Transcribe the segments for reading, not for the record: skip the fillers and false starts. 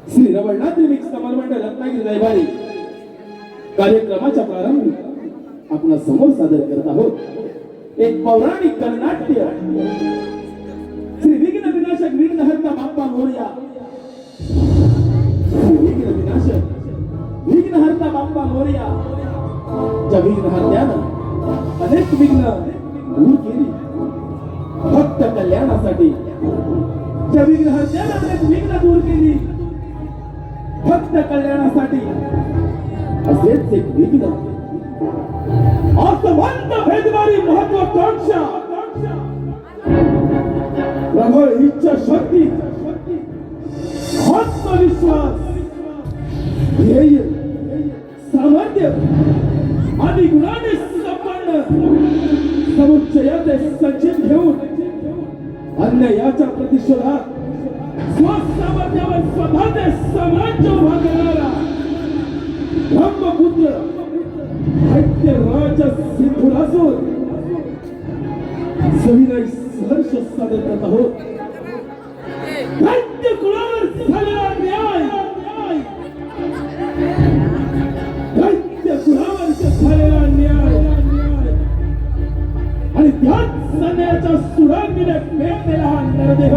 श्री रवळनाथ त्रिमिक समरमंडळ रत्नागिरी रविवारी कार्यक्रमाच्या प्रारंभी आपण समोर सादर करत आहोत एक पौराणिक गणनाट्य श्री विघ्न विनाशक विघ्नहर्ता बाप्पा मोरया। श्री विघ्न विनाशक विघ्नहर्ता बाप्पा मोरया। ज्या विघ्नहर्त्यानं अनेक विघ्न दूर केली भक्त कल्याणासाठी, ज्या विघ्नहर्त्यानं अनेक विघ्न दूर केली भक्त कल्याणासाठी, असेच एक विघ्न आसवंत भेदणारी महत्वाकांक्षा प्रबळ इच्छा शक्ती आत्मविश्वास ध्येय सामर्थ्य आणि गुणाने संपन्न समुच्चयाचे संचित घेऊन अन्यायाच्या प्रतिशोधात स्वसामर्थ्यावर स्वतःचे साम्राज्य उभा करणारा ब्रह्मपुत्र दैत्य राजा सिद्धरासूर सविनय सहर्ष सादर करत आहोत। दैत्य कुळावर झालेला न्याय, दैत्य कुळावर झालेला न्याय आणि त्याच सन्याच्या सुरांगीने पेटलेला हा नरदेह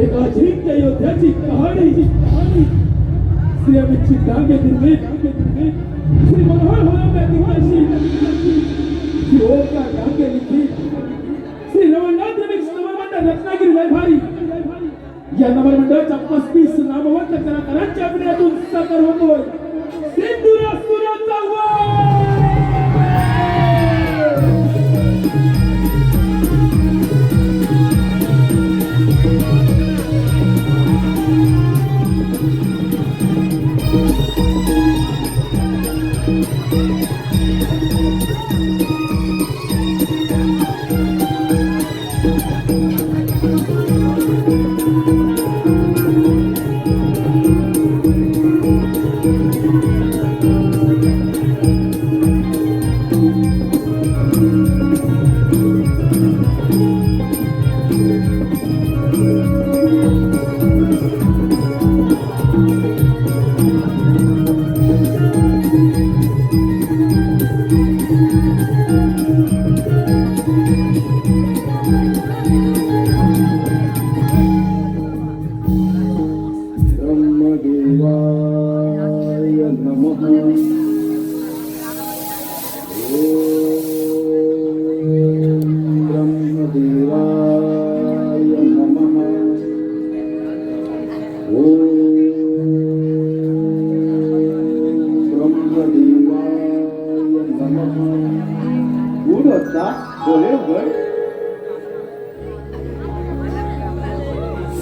एक अजिंक्य योद्ध्याची कहाणी श्री अमितची डांगे निर्मित श्री मनोहर होळकर दिवशी श्री ओंकार डांगे लिखित श्री रवळनाथ त्रिमिक समरमंडळ रत्नागिरी रविवारी या नवरमंडळाच्या 35 नामवंत कलाकारांच्या अभिनयातून साकार होतोय सिंधुरासुराचा वध।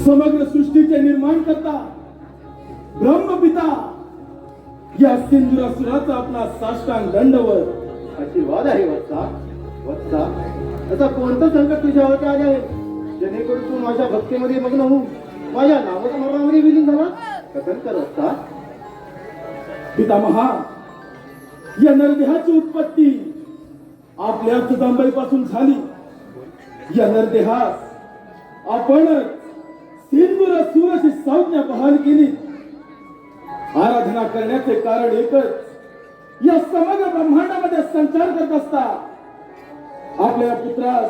समग्र सृष्टीचे निर्माण करता ब्रह्मपिता या सिंधुरासुराचा आपला साष्टांग दंडवत आशीर्वाद आहे वत्सा। वत्सा, आता कोणतं संकट तुझ्यावरती आले आहे जेणेकरून तू माझ्या भक्तीमध्ये मग्न होऊन माझ्या नामस्मरणामध्ये विलीन झाला? कथन कर वत्सा। पितामहा, या नरदेहाची उत्पत्ती आपल्या जगदंबेपासून झाली। या नरदेहास आपण सिंधुरासुर अशी संज्ञा बहाल केली। आराधना करण्याचे कारण एकच, या समग्र ब्रह्मांडामध्ये संचार करत असता आपल्या पुत्रास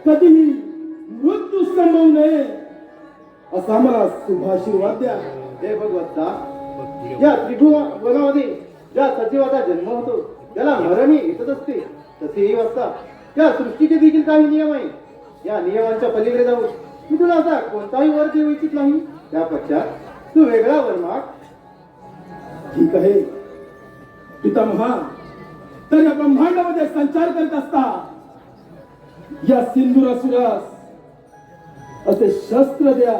कधीही मृत्यू संभवू नये असा मला शुभाशीर्वाद द्या। हे भगवत्ता, या त्रिभुवनामध्ये ज्या सजीवाचा जन्म होतो त्याला मरणही येतच असते, तसेही वत्सा या सृष्टीचे देखील काही नियम आहे। या नियमांच्या पलीकडे जाऊन मी तुला असा कोणताही वर देऊ इच्छित नाही। त्या पश्चात तू वेगळा वर माग। ठीक आहे पितामहा, तर या ब्रह्मांडामध्ये संचार करत असता या सिंधुरासुरास असे शस्त्र द्या,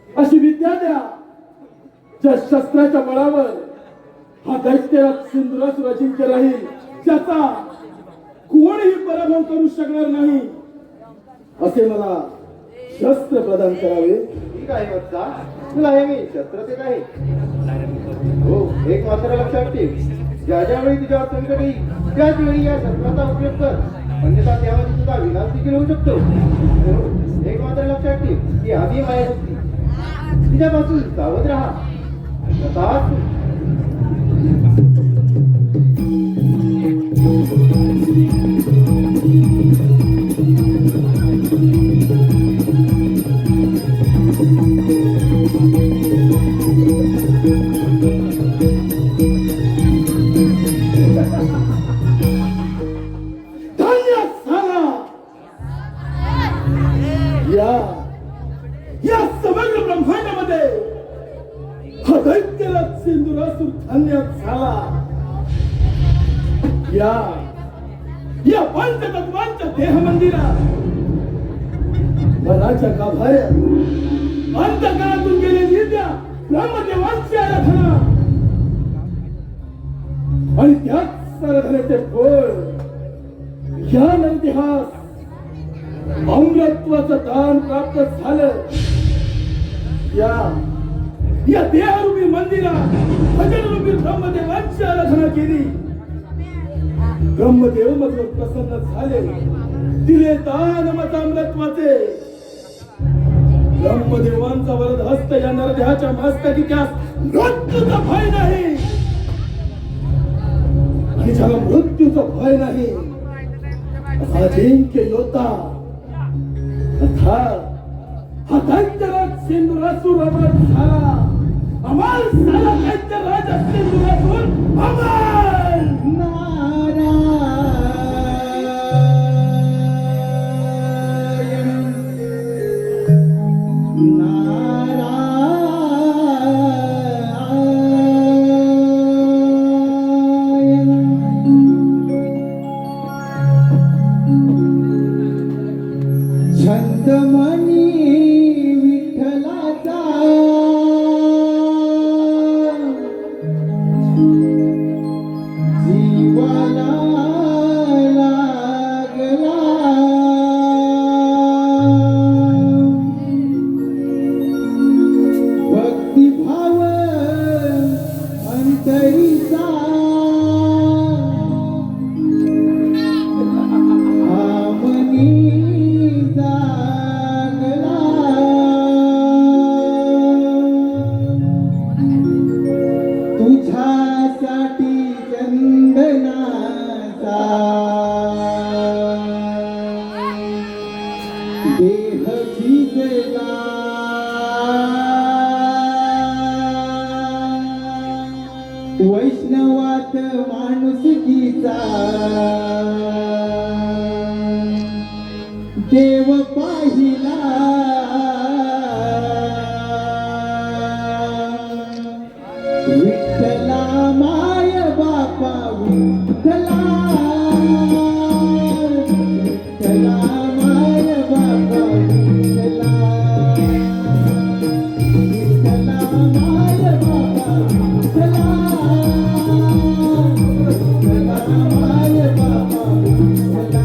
अशी विद्या द्या, ज्या शस्त्राच्या बळावर हा दैत्य सिंधुरासुर अजिंक्य राहील, ज्याचा कोणीही पराभव करू शकणार नाही, असे मला शस्त्र प्रदान करावे। ठीक आहे वत्सा, तुला हे मी शस्त्र देत आहे। हो, एक मात्र लक्षात ठेव, ज्या ज्यावेळी तुझ्यावर संकट येईल त्याच वेळी या शस्त्राचा उपयोग कर, अन्यथा त्यामध्ये तुझा विनाश देखील होऊ शकतो। एक मात्र लक्षात ठेव की आधी माया होती तिच्यापासून सावध राहा. तथाच. धन्य झाला या समग्र ब्रह्मांडामध्ये हा दैत्यराज सिंधुरासूर धन्य झाला. या पंचतत्वांच्या देह मंदिरात वनाच्या गाभाऱ्यात अंतकाळातून गेलेली त्या ब्रह्मदेवांची आराधना आणि त्याच आराधनेचे फळ या नंदिहास अमृतत्वाचं दान प्राप्त झालं. या देहरूपी मंदिरात भजनरूपी ब्रह्मदेवांची आराधना केली. ब्रह्मदेव मधून प्रसन्न झाले. दिले दान मत अमृतत्वाचे. ब्रह्मदेवांचा वरद हस्त या नरदेहाच्या मस्तकी त्यास मृत्यूचा भय नाही. आणि ज्याला मृत्यूचं भय नाही असा अजिंक्य योद्धा हा दैत्यराज सिंधुरासूर अमर झाला. अमर झाला दैत्यराज सिंधुरासूर अमर. छंदमणी विठ्ठलाचा जीवाला लागला. भक्तिभाव अंतरीचा तुझ्यासाठी चंदनाचा देह झिजला. वैष्णवात माणुसकीचा देव पाहिला. विठ्ठला माय बापा विठ्ठला. विठ्ठला माय बापा विठ्ठला. विठ्ठला माय बापा विठ्ठला. विठ्ठला माय बापा विठ्ठला.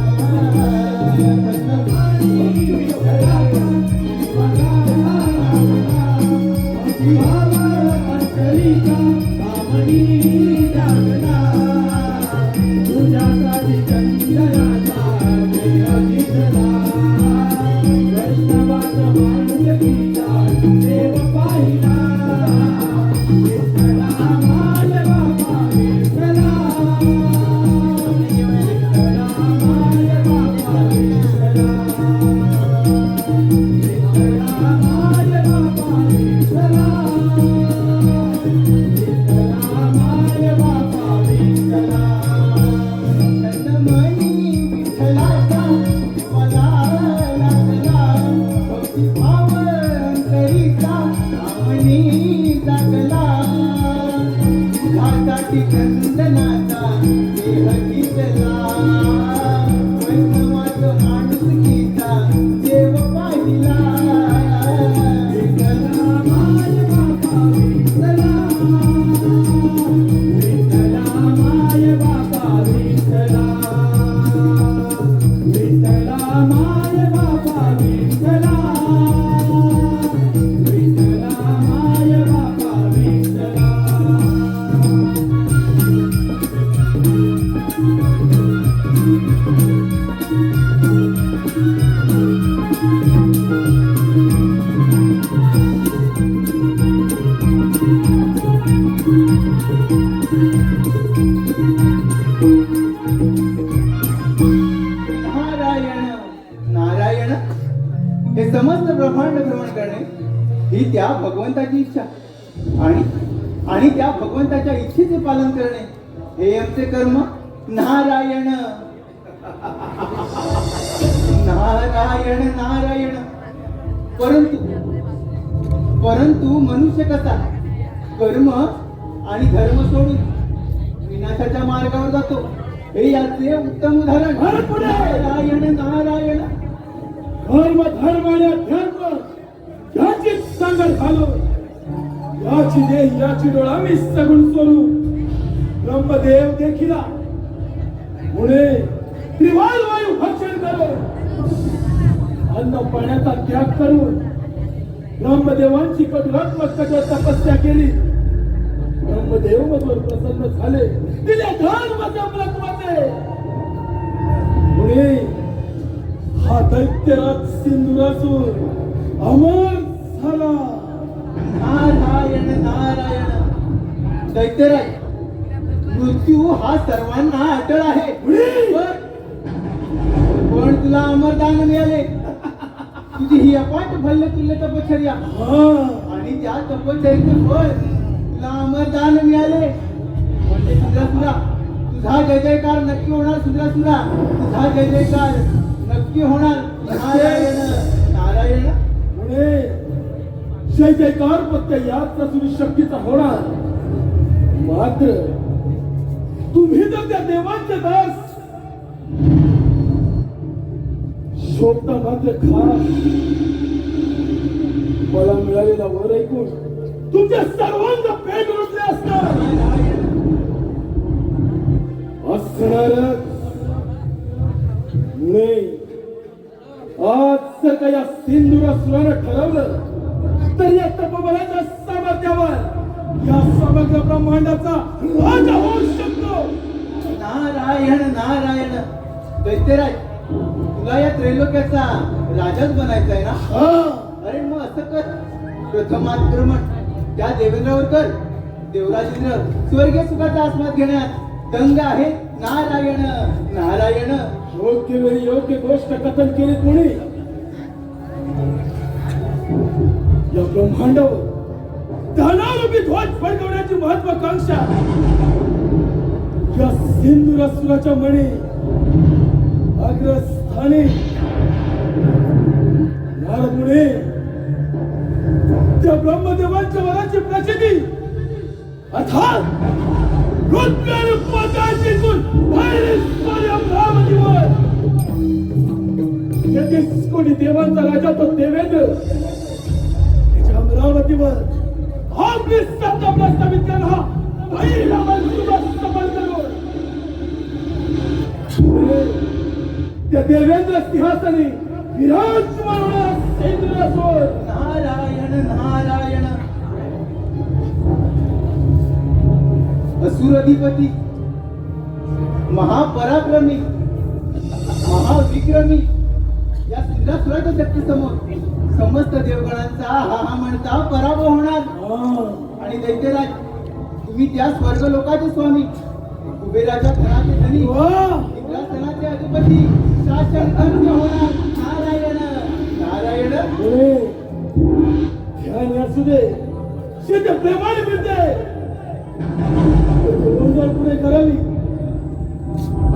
चंदनाचा देह झिजला. वैष्णवात माणुसकीचा देव पाहिला. विठ्ठला माय बापा विठ्ठला. विठ्ठला माय बापा विठ्ठला. विठ्ठला माय बापा विठ्ठला. विठ्ठला माय बापा विठ्ठला. करणे ही त्या भगवंताची इच्छा आणि आणि त्या भगवंताच्या इच्छेचे पालन करणे हे आमचे कर्म. नारायण नारायण नारायण. परंतु परंतु मनुष्य कसा कर्म आणि धर्म सोडून विनाशाच्या मार्गावर जातो हे याचे उत्तम उदाहरण. नारायण नारायण. धर्म धर्म आणि अध्यात्म याची सांगड घालो, याची देह याची डोळा मी सगुण स्वरूप ब्रह्मदेव देखिला पुढे त्रिवाल वायू भक्षण करून अन्न पाण्याचा त्याग करून ब्रह्मदेवांची कठोरात्मक कठोर तपस्या केली. ब्रह्मदेव मधुर प्रसन्न झाले, तिने धर्म जमलत वाटे. पुढे हा दैत्यराज सिंधुरासूर अमर झाला. नारायण नारायण. दैत्यराज, मृत्यू हा सर्वांना अटळ आहे, पण तुला अमरदान मिळाले. तुझी ही अपाट भल्य तुल्य तपश्चर्या आणि त्या तपश्चर्याचे फळ तुला अमरदान मिळाले. म्हणजे सुंदरासुरा, तुझा जय जयकार नक्की होणार. सुंदरासुरा, तुझा जय जयकार नक्की होणार. नारायण नारायण. पुढे जय जयकार फक्त याच असुरी शक्तीचा होणार. मात्र तुम्ही तर त्या देवांचे दास, शोभता मात्र खा. मला मिळालेला वर ऐकून तुमच्या सर्वांना पेट रुजले असणार. असणारच नाही. आज जर का या सिंधुरासुरानं ठरवलं तर या तपबलाच्या सामर्थ्यावर या समग्र ब्रह्मांडाचा राजा होऊ शकतो. नारायण नारायण. दैत्यराज, तुला या त्रैलोक्याचा राजाच बनायचा आहे ना? अरे मग असं कर, प्रथम आक्रमण त्या देवेंद्रावर कर. देवराजेंद्र स्वर्गीय सुखाचा आस्वाद घेण्यात दंग आहे. नारायण नारायण. योग्य वेळी योग्य गोष्ट कथन केली कोणी या ब्रह्मांडावर धनारूपी ध्वज फडकवण्याची महत्वाकांक्षा या सिंधुरासुराच्या मणी अग्रस्थानी. यापुढे त्या ब्रह्मदेवांच्या वराची प्रचिती अर्थात रुद्र आणि पाताळाची गुण भैरवेश्वर अमरावतीवर 33 कोटी देवांचा राजा तो देवेंद्र त्याच्या अमरावतीवर आपली सत्ता प्रस्थापित करा. हा पहिला मनसुबा सफल करून त्या देवेंद्र सिंहासनी विराजमान होणार सिंधुरासूर. नारायण नारायण. असुराधिपती, महापराक्रमी, महाविक्रमी या सिंधुरासुराच्या शक्ती समोर समस्त देवगणांचा हा म्हणता पराभव होणार. आणि दैत्यराज, तुम्ही त्या स्वर्ग लोकाचे स्वामी, कुबेराच्या धनाचे धनी, इंद्रासनाचे अधिपती, शासन धन्य होणार. नारायण नारायण. ध्यान असू दे, शेत प्रेमाने मिळते पुढे करावी.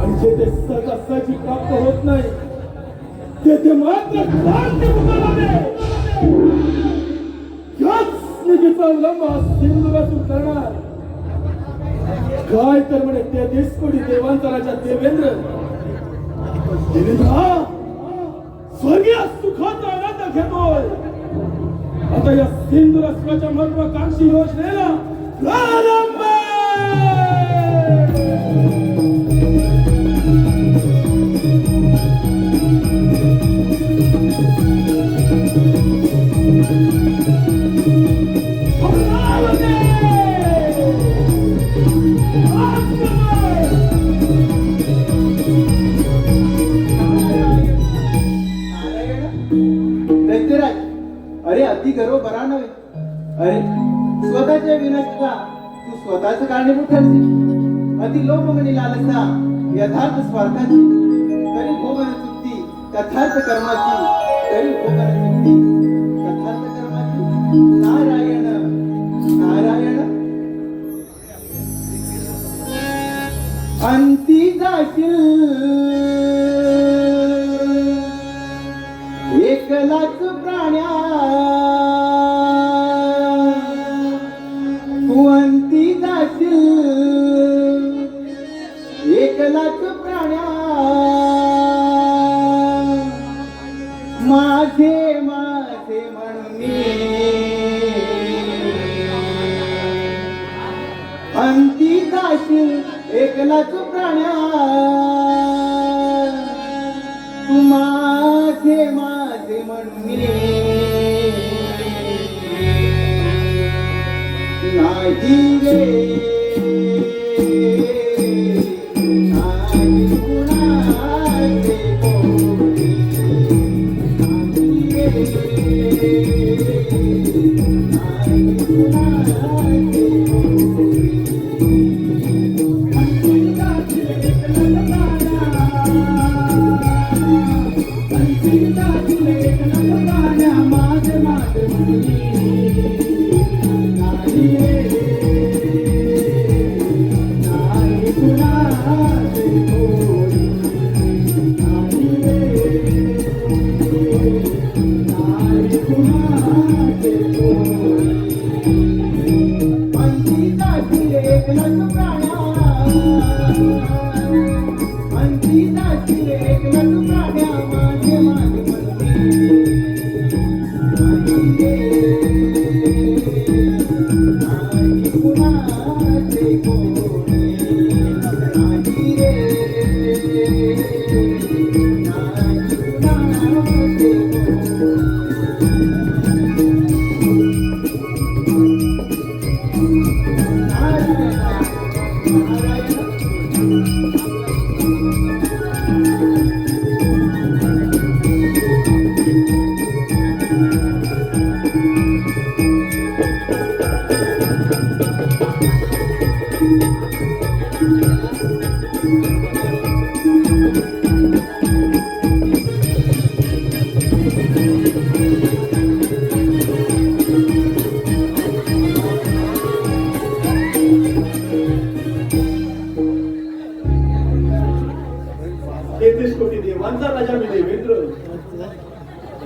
आणि जेथे सहजासहजी प्राप्त होत नाही तेथे मात्र क्रांती उतरवावे. याच निधीचा अवलंब सिंधुरासूर करणार. काय तर म्हणे 33 कोटी देवांचा राजा देवेंद्र स्वर्गीय सुखाचा आनंद घेतोय. आता या सिंधुरासुराच्या महत्वाकांक्षी योजनेला प्रारंभ. दैत्यराज, अरे अति गर्व बरा नव्हे. अरे स्वतःच्या विनाशाला तू स्वतःच कारणीभूत ठरशील. अति लोभमनी लालसा यथार्थ स्वार्थाची, तरी भोगन चुकती तथार्थ कर्माची, तरी भोगन चुकती तथार्थ अंती जाशील एकलाच प्राण्या तू माझे माझे म्हणून नाही रे नाही कुणाचे कोणी नाही रे नाही कुणाचे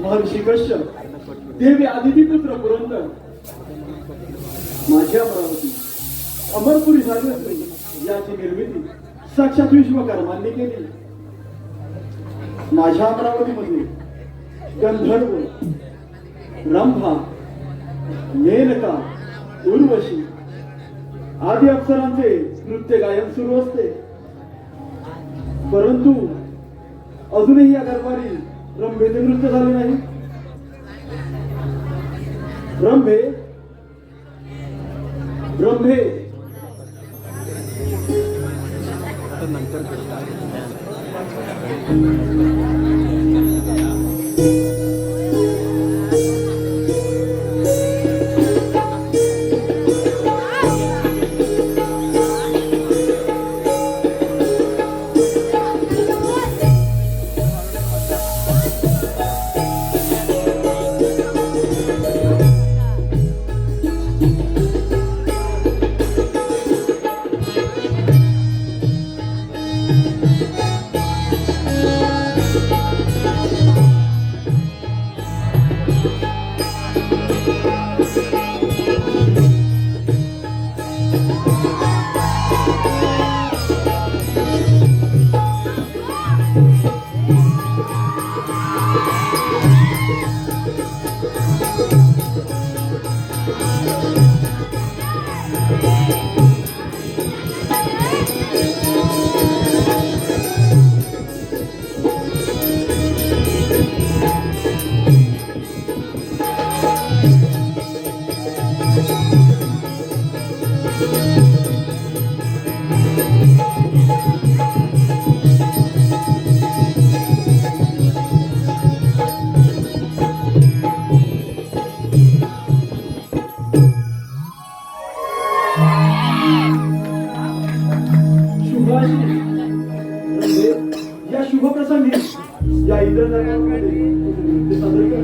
महर्षी कश्यप देवी आदिती पुत्र पुरंदर माझ्या अमरावती अमरपुरी झाली असली याची निर्मिती साक्षात विश्वकर्मांनी केली. माझ्या अमरावतीमध्ये गंधर्व रंभा मेनका उर्वशी आदी अप्सरांचे नृत्य गायन सुरू असते. परंतु अजूनही या दरबारी रंभेचे नृत्य झाले नाही. रंभे रंभे या शुभ प्रसंगी या इंद्र दरबारामध्ये नृत्य सादर कर.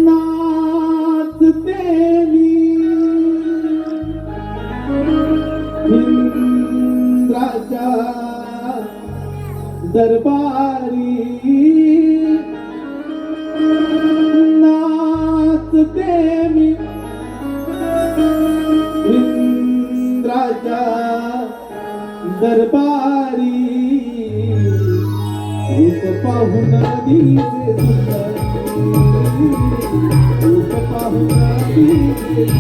नाचते मी नाचते मी इंद्राच्या दरबारी रूप पाहून दिसे सुंदर रूप पाहून दिसे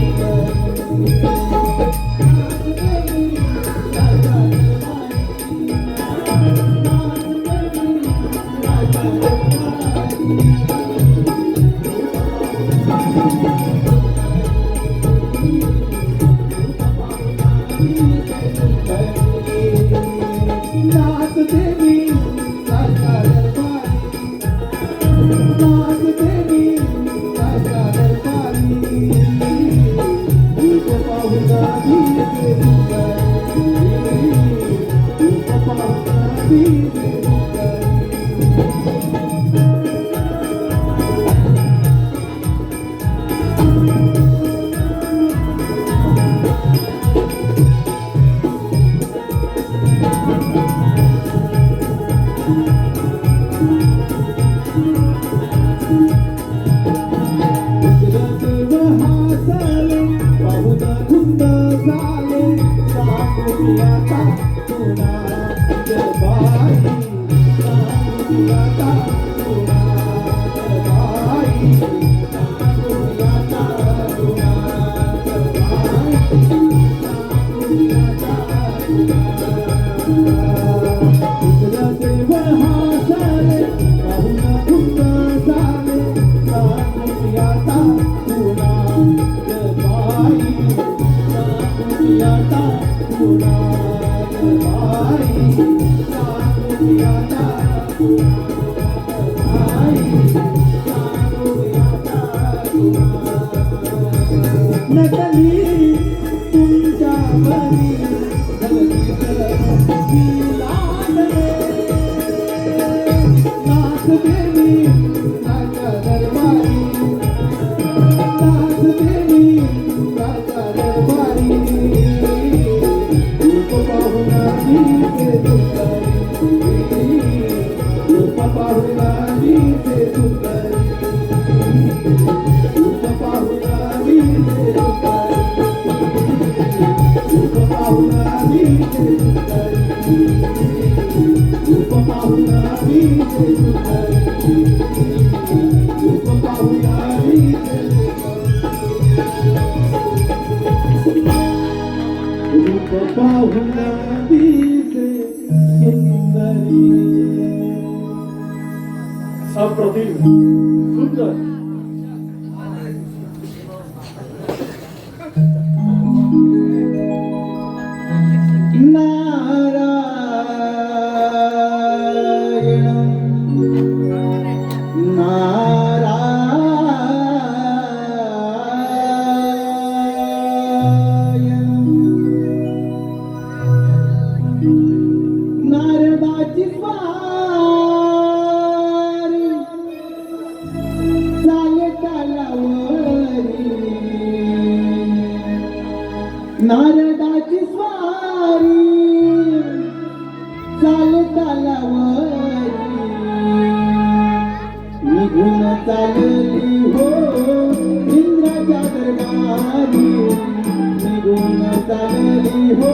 अप्रतिम सुंदर नारदाची स्वारी चाले कालावरी नारदाची स्वारी चाले कालावरी निघून चालली हो इंद्राच्या दरबारी निघून चालली हो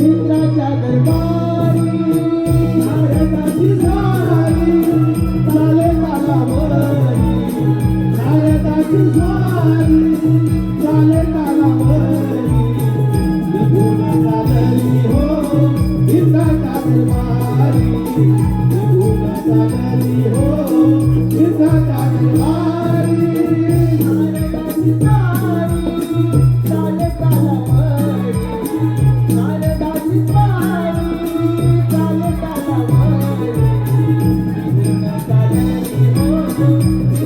इंद्राच्या दरबारी नारदाची स्वारी चाले कालावरी नारदाची स्वारी चाले कालावरी निघून चालली हो इंद्राच्या दरबारी निघून चालली हो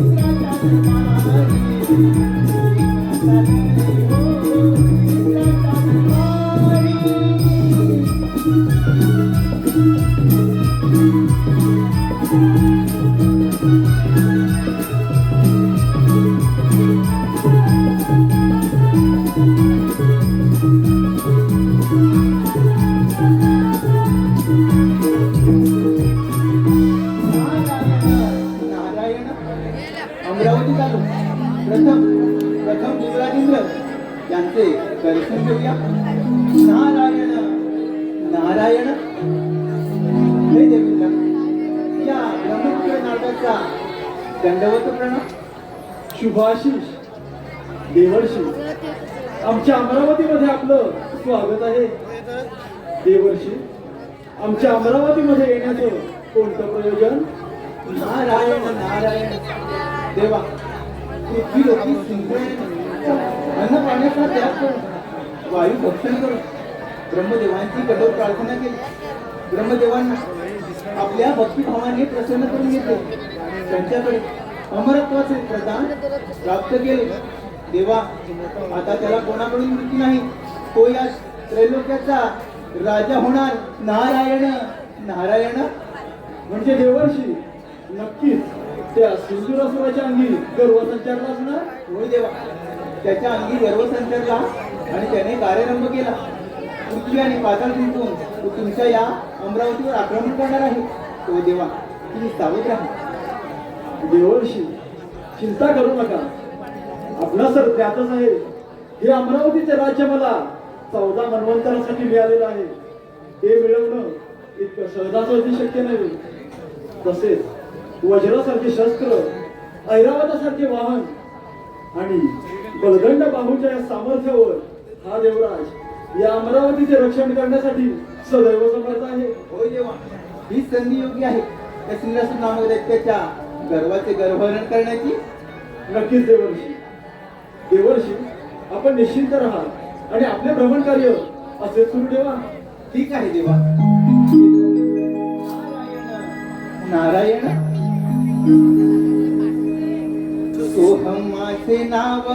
इंद्राच्या दरबारी नारदाची स्वारी चाले कालावरी नारदाची स्वारी चाले कालावरी निघून चालली हो इंद्राच्या दरबारी चालली हो इंद्राच्या दरबारी नारायण अमरावती चालू प्रथम प्रथम प्रथम युवराजेंद्र यांचे दर्शन घेऊया. नारायण नारायण. हे देवेंद्र, या ब्रह्मपुत्र नाटकाचा दंडवत प्रणव. शुभाशीष देवर्षी, आमच्या अमरावतीमध्ये आपलं स्वागत आहे. देवर्षी, आमच्या अमरावतीमध्ये येण्याचं कोणतं प्रयोजन? नारायण नारायण. देवा, पृथ्वी लोकी अन्न पाण्याचा त्याग करून वायू भक्षण करून ब्रह्मदेवांची कठोर प्रार्थना केली. ब्रह्मदेवांना आपल्या भक्तिभावाने प्रसन्न करून घेतले. त्यांच्याकडे अमरत्वाचे प्रदान प्राप्त केले. देवा, आता त्याला कोणाकडून मृत्यू नाही. तो या त्रैलोक्याचा राजा होणार. नारायण नारायण. म्हणजे देवर्षी, नक्कीच त्या सिंधुरासुराच्या अंगी गर्व संचारला असणार. होय देवा, त्याच्या अंगी गर्व संचारला आणि त्याने कार्यारंभ केला. पृथ्वी आणि पाताळ जिंकून तो तुमच्या या अमरावतीवर आक्रमण करणार आहे. तो देवा, तुम्ही सावध राहा. देवर्षी, चिंता करू नका. आपला सर त्यातच आहे. हे अमरावतीचे राज्य मला 14 मन्वंतरासाठी मिळालेलं आहे. हे मिळवणं इतकं सहजासहजी शक्य नाही. तसेच वज्रासारखे शस्त्र, ऐरावतासारखे वाहन आणि बलदंड बाहूच्या या सामर्थ्यावर हा देवराज या अमरावतीचे रक्षण करण्यासाठी सदैव समर्थ आहे. होय देवा, ही संधी योग्य आहे त्या सिंहासन नामक दैत्याच्या गर्वाचे गर्भहरण करण्याची. नक्कीच देवर्षी. देवर्षी, आपण निश्चिंत राहा आणि आपले भ्रमण कार्य असे सुरू ठेवा. ठीक आहे देवा. नारायण सोहम माझे नाव.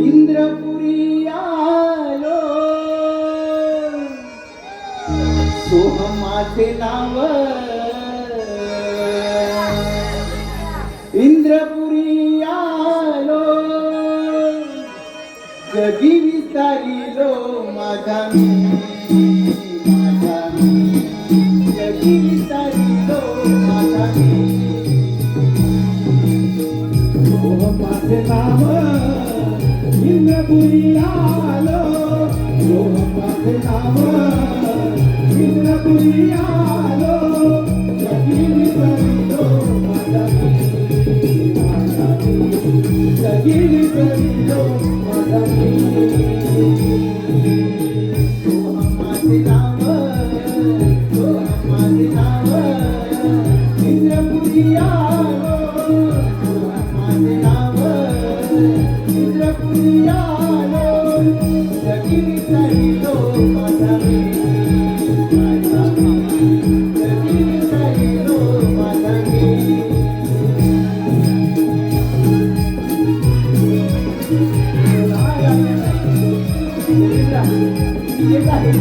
इंद्रपुरी आलो. सोहम माझे नाव. इंद्रपुरी आलो. जगी विस्तारिलो माझा मी. माझा मी. जगी विस्तारिलो माझा मी. माझे नाव इंद्रपुरी आलो. माझे नाव इंद्रपुरी आलो. जगी विसरिलो माझा मी. माझा मी. जगी विसरिलो माझा मी. माझे नाव. माझे नाव. इंद्रपुरी आलो. माझे नाव. इंद्रपुरी आलो. जगी विसरिलो माझा मी. माझा मी. जगी विसरिलो माझा मी. येत आहे.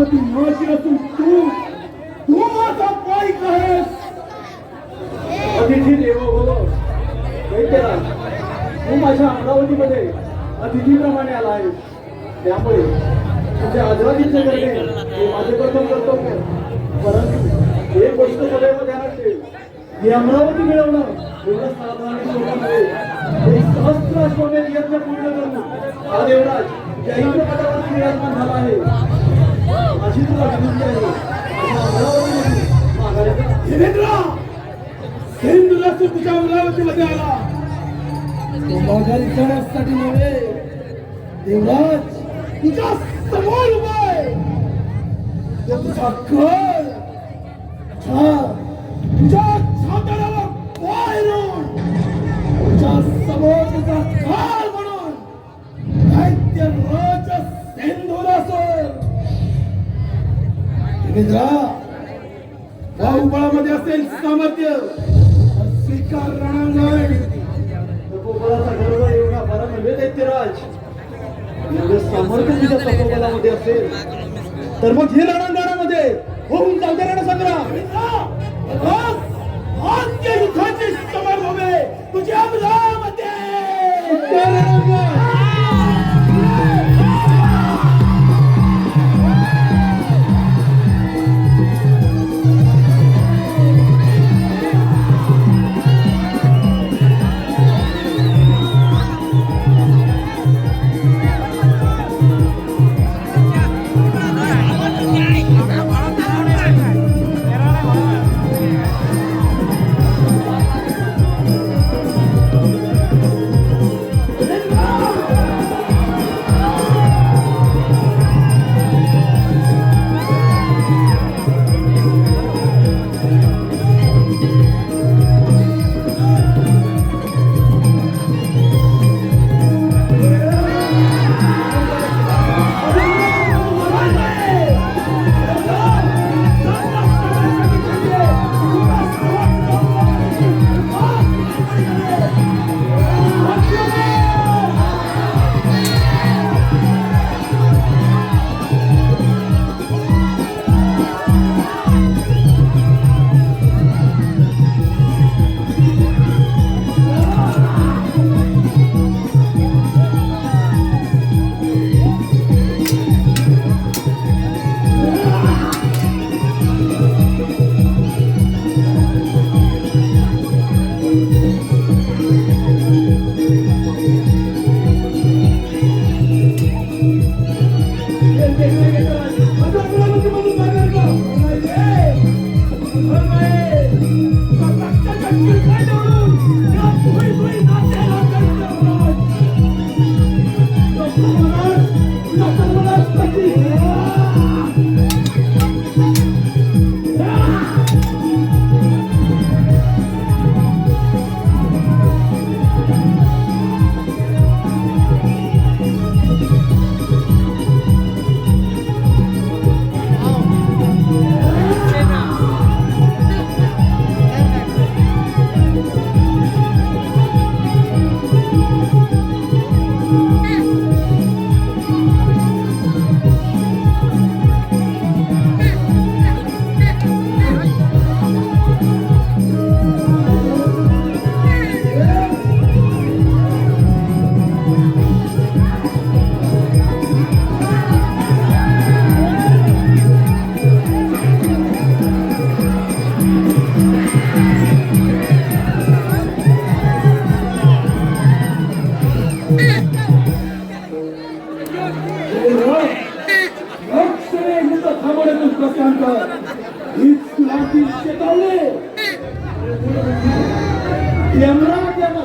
अमरावती माझी असून तू माझा पाईक आहेस. अतिथी देवो भव. दैत्यराज, तू माझ्या अमरावतीमध्ये अतिथीप्रमाणे आला आहेस. त्यामुळे तुझ्या आदरातिथ्य करणे हे माझे प्रथम कर्तव्य. परंतु एक गोष्ट सदैव ध्यानात ठेव, ही अमरावती मिळवणं एवढं साधारण सोपं नव्हे. एक सहस्त्र अश्वमेध यज्ञ पूर्ण करून हा देवराज या इंद्रपदावर विराजमान झाला आहे. माझी तुला विनंती आहे, माझ्या अमरावतीमध्ये माघारी जा. देवेंद्र, हिंदुराष्ट्र तुझ्या अमरावतीमध्ये आला. तो माघारी जाण्यासाठी नव्हे, देवराज तुझ्या समोर उभा आहे. तो तुझा घर तुझ्या छाताडावर पाय रोवून तुझ्या समोर तुझा काळ म्हणून दैत्य राज सिंधुरासुर. देवेंद्रा, बाहुबळामध्ये असेल सामर्थ्य तर स्वीकार रणांगण. तपोबलाचा गर्व एवढा बरा नव्हे दैत्यराज. एवढं सामर्थ्य तुझ्या तपोबलामध्ये असेल तर मग हे रणांगणामध्ये होऊन चालते रणसंग्राम. आद्य युद्धाची समरभूमी तुझ्या अमरावती.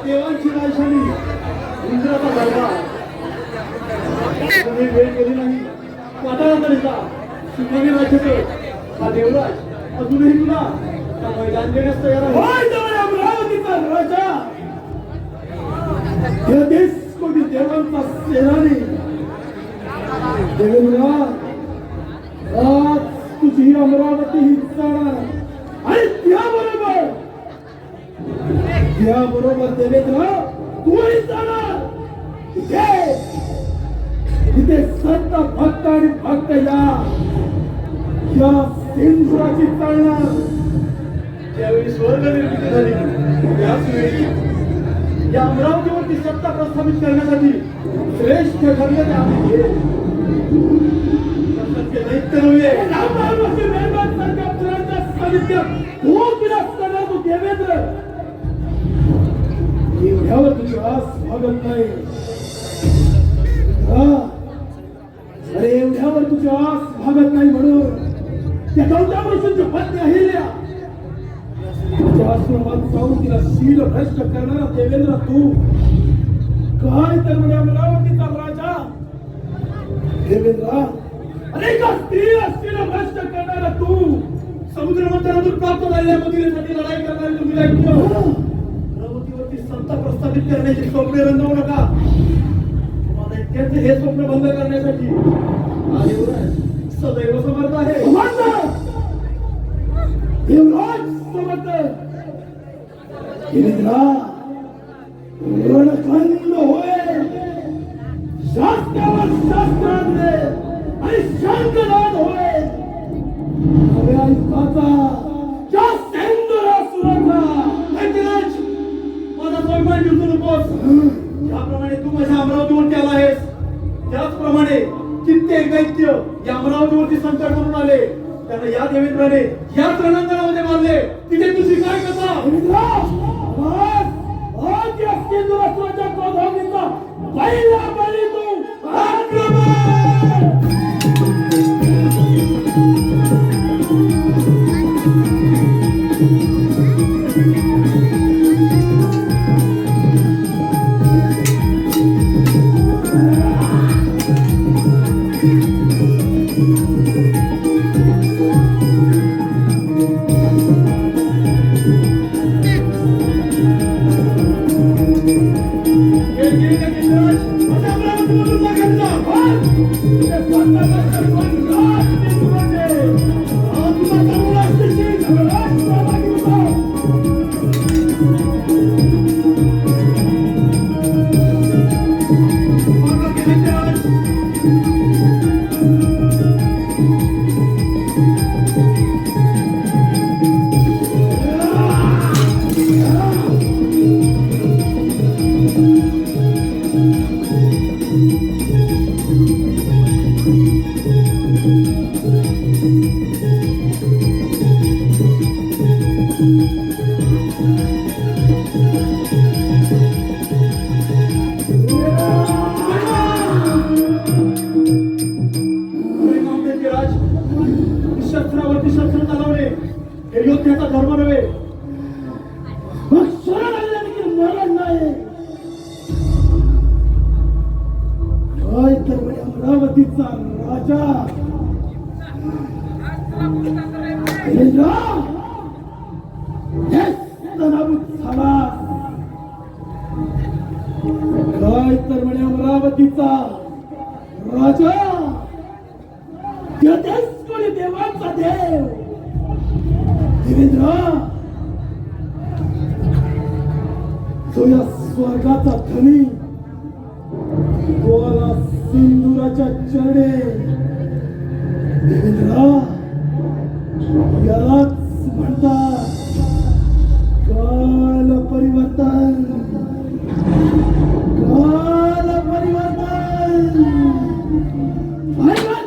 देवांची राजधानी इंद्राचा दरबार. तुम्ही वेळ केली नाही. पाताळापर्यंत शिवनेरी राज्याचे हा देवराज अजूनही तुला त्या मैदान देण्यास तयार आहे. अमरावतीचा राजा, हे देश कोणी देवांचा सेनानी. देवेंद्र, आज तुझी ही अमरावती ही जाणार आणि त्याबरोबर देवेंद्र तूही जाणार. तिथे संत भक्त आणि भक्त या त्या सिंधुराची चालणार. ज्यावेळी स्वर्ग निर्मिती झाली त्याच वेळी या अमरावतीवरती सत्ता प्रस्थापित करण्यासाठी श्रेष्ठ ठरलेले आम्ही हे सत्य दैत्य नव्हे. रामरावची मेहनत सारख्या पुराच्या सानिध्यात खूप विलास करणार तो देवेंद्र. एवढ्यावर तुझी आस भागत नाही. अरे एवढ्यावर तुझी आस भागत नाही म्हणून त्या 14 वर्षांची पत्नी अहिल्या तुझ्या आश्रमात जाऊन तिला शील भ्रष्ट करणारा देवेंद्र तू काय तर म्हणजे अमरावतीचा राजा देवेंद्र. अनेका स्त्रीला शील भ्रष्ट करणारा तू समुद्र मंथनातून प्राप्त झालेल्या मदिरेसाठी लढाई करणारे तुम्ही दैत्य अमरावतीवरती सत्ता प्रस्थापित करण्याची स्वप्ने रंगवू नका. तुम्हाला दैत्याचे हे स्वप्न बंद करण्यासाठी हा युवराज सदैव समर्थ आहे. युवराज समर्थ. देवेंद्रा रणखंड होय. शास्त्रावर शास्त्रांचे आणि शंखनाद होय. नव्या युगाचा त्या सिंधुरासुराचा. दैत्यराज माझा स्वयंपाक घेऊन नकोस. ज्याप्रमाणे तू माझ्या अमरावतीवरती आला आहेस त्याचप्रमाणे कित्येक दैत्य या अमरावतीवरती संकट करून आले. त्यांना या देवेंद्राने या रणांगणामध्ये मारले. तिथे तुझी काय कथा? देवेंद्रा आज या सिंधुरासुराच्या क्रोधाग्नीचा पहिला बळी तू. आक्रमण. शस्त्रावरती शस्त्र चालवणे हे योद्ध्याचा धर्म नव्हे. मग शरण आल्याने की मरण नाही. काय तर म्हणजे अमरावतीचा राजा देवेंद्र नाबूद झाला. काय तर म्हणजे अमरावतीचा राजा कोणी देवांचा देव देवेंद्र जो या स्वर्गाचा धनी गोला सिंदुराच्या चरणे. देवेंद्र यालाच म्हणतात काल परिवर्तन. काल परिवर्तन. परिवर्तन.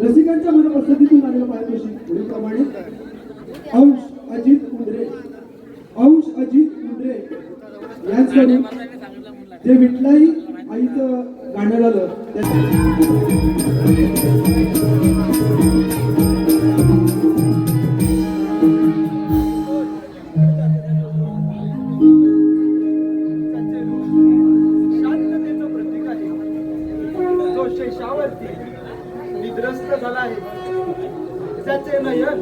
रसिकांच्या मनपसंतीतून आलेलं पारितोषिक पुढीलप्रमाणे अंश अजित मुंडरे यांच्याकडून जे विठलाई आईचं गाणं झालं विध्वस्त झाला आहे. त्याचे नयन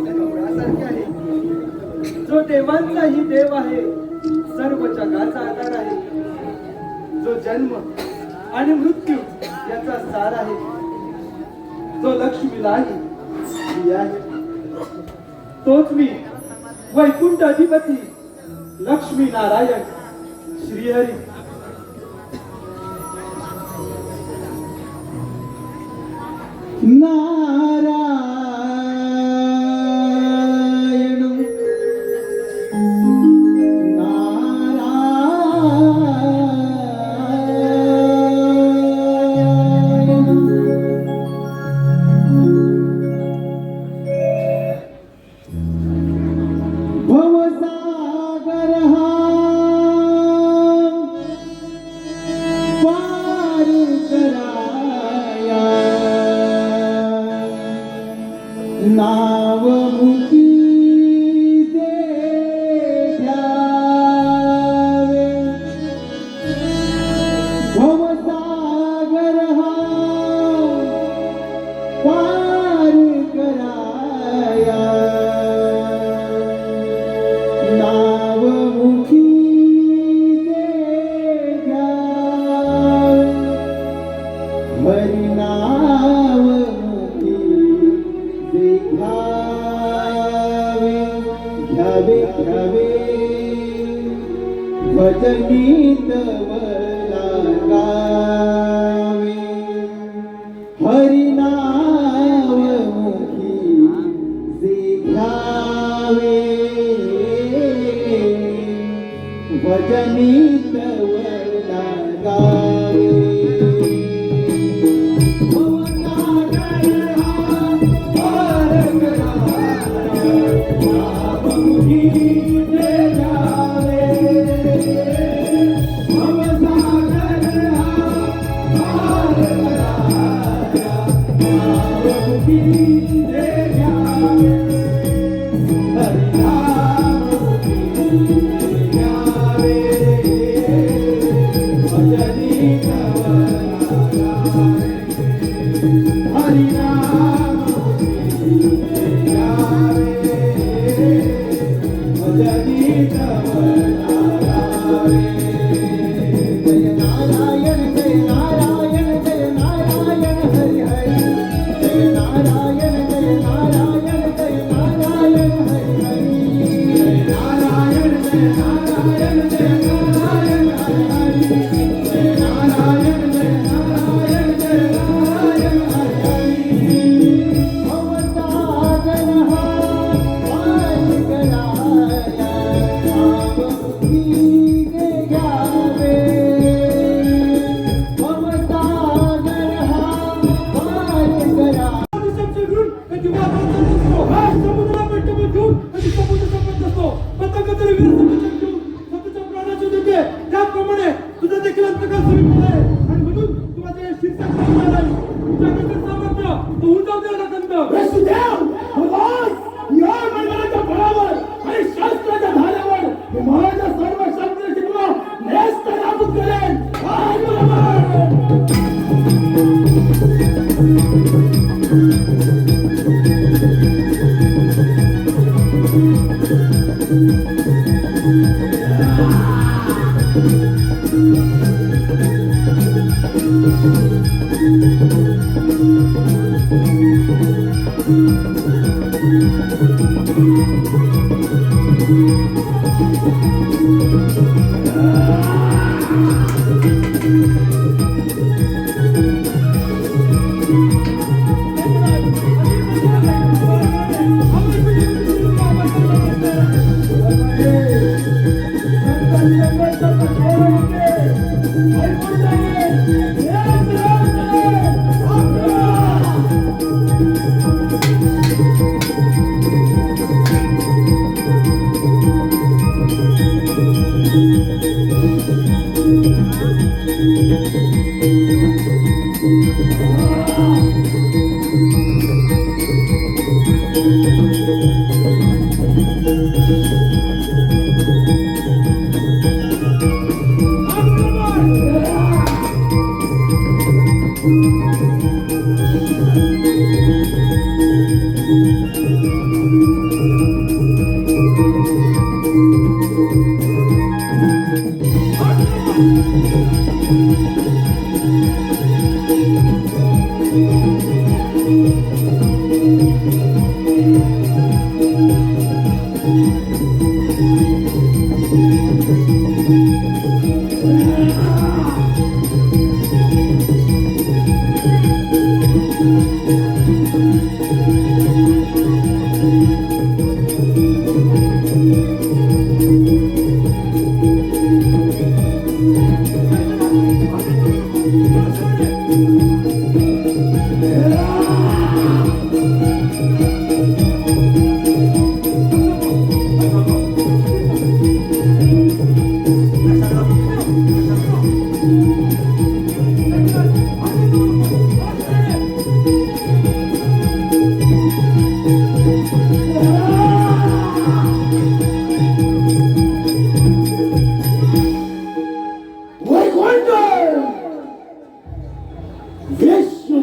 कमळासारखे आहे. जो देवांचाही देव आहे, सर्व जगाचा आधार आहे. जो जन्म आणि मृत्यू याचा सार आहे. जो लक्ष्मीलाही प्रिय आहे. तोच मी वैकुंठ अधिपती लक्ष्मी नारायण श्रीहरी. नारायण भवसागर हा पार कराया नाव मुकी दे घ्यावे. भवसागर हा पार कराया नाव मुखी दे घ्यावे. हरिनाव मुखी दे घ्यावे. घ्यावे घ्यावे भजनी तवला गावे. हरिनाव मुखी दे घ्यावे. भजनी तवला गावे. त्याप्रमाणे तुझा देखील अंतकाल समीप आहे आणि म्हणून तू माझ्या शीर्षक सामर्थ्य तू उंचावते नकंद. वसुदेव भगवान या मैदानाच्या बळावर आणि शास्त्राच्या धाऱ्यावर मी माझ्या सर्व शास्त्राची तुला नेस्त नाबूद करेन. काय बरोबर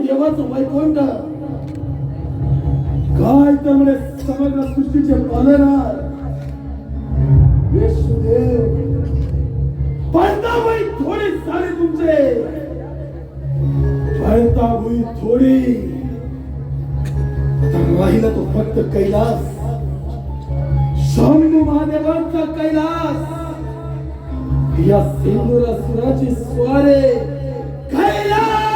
देवाचं वैकुंठ काय तर म्हणे समग्र सृष्टीचे पालनहार विष्णुदेव पंताबाई थोडी सारे तुमचे पंताबाई थोडी आता राहिला तो फक्त कैलास शंभू महादेवांचा कैलास या सिंदुरासुराची स्वारे कैलास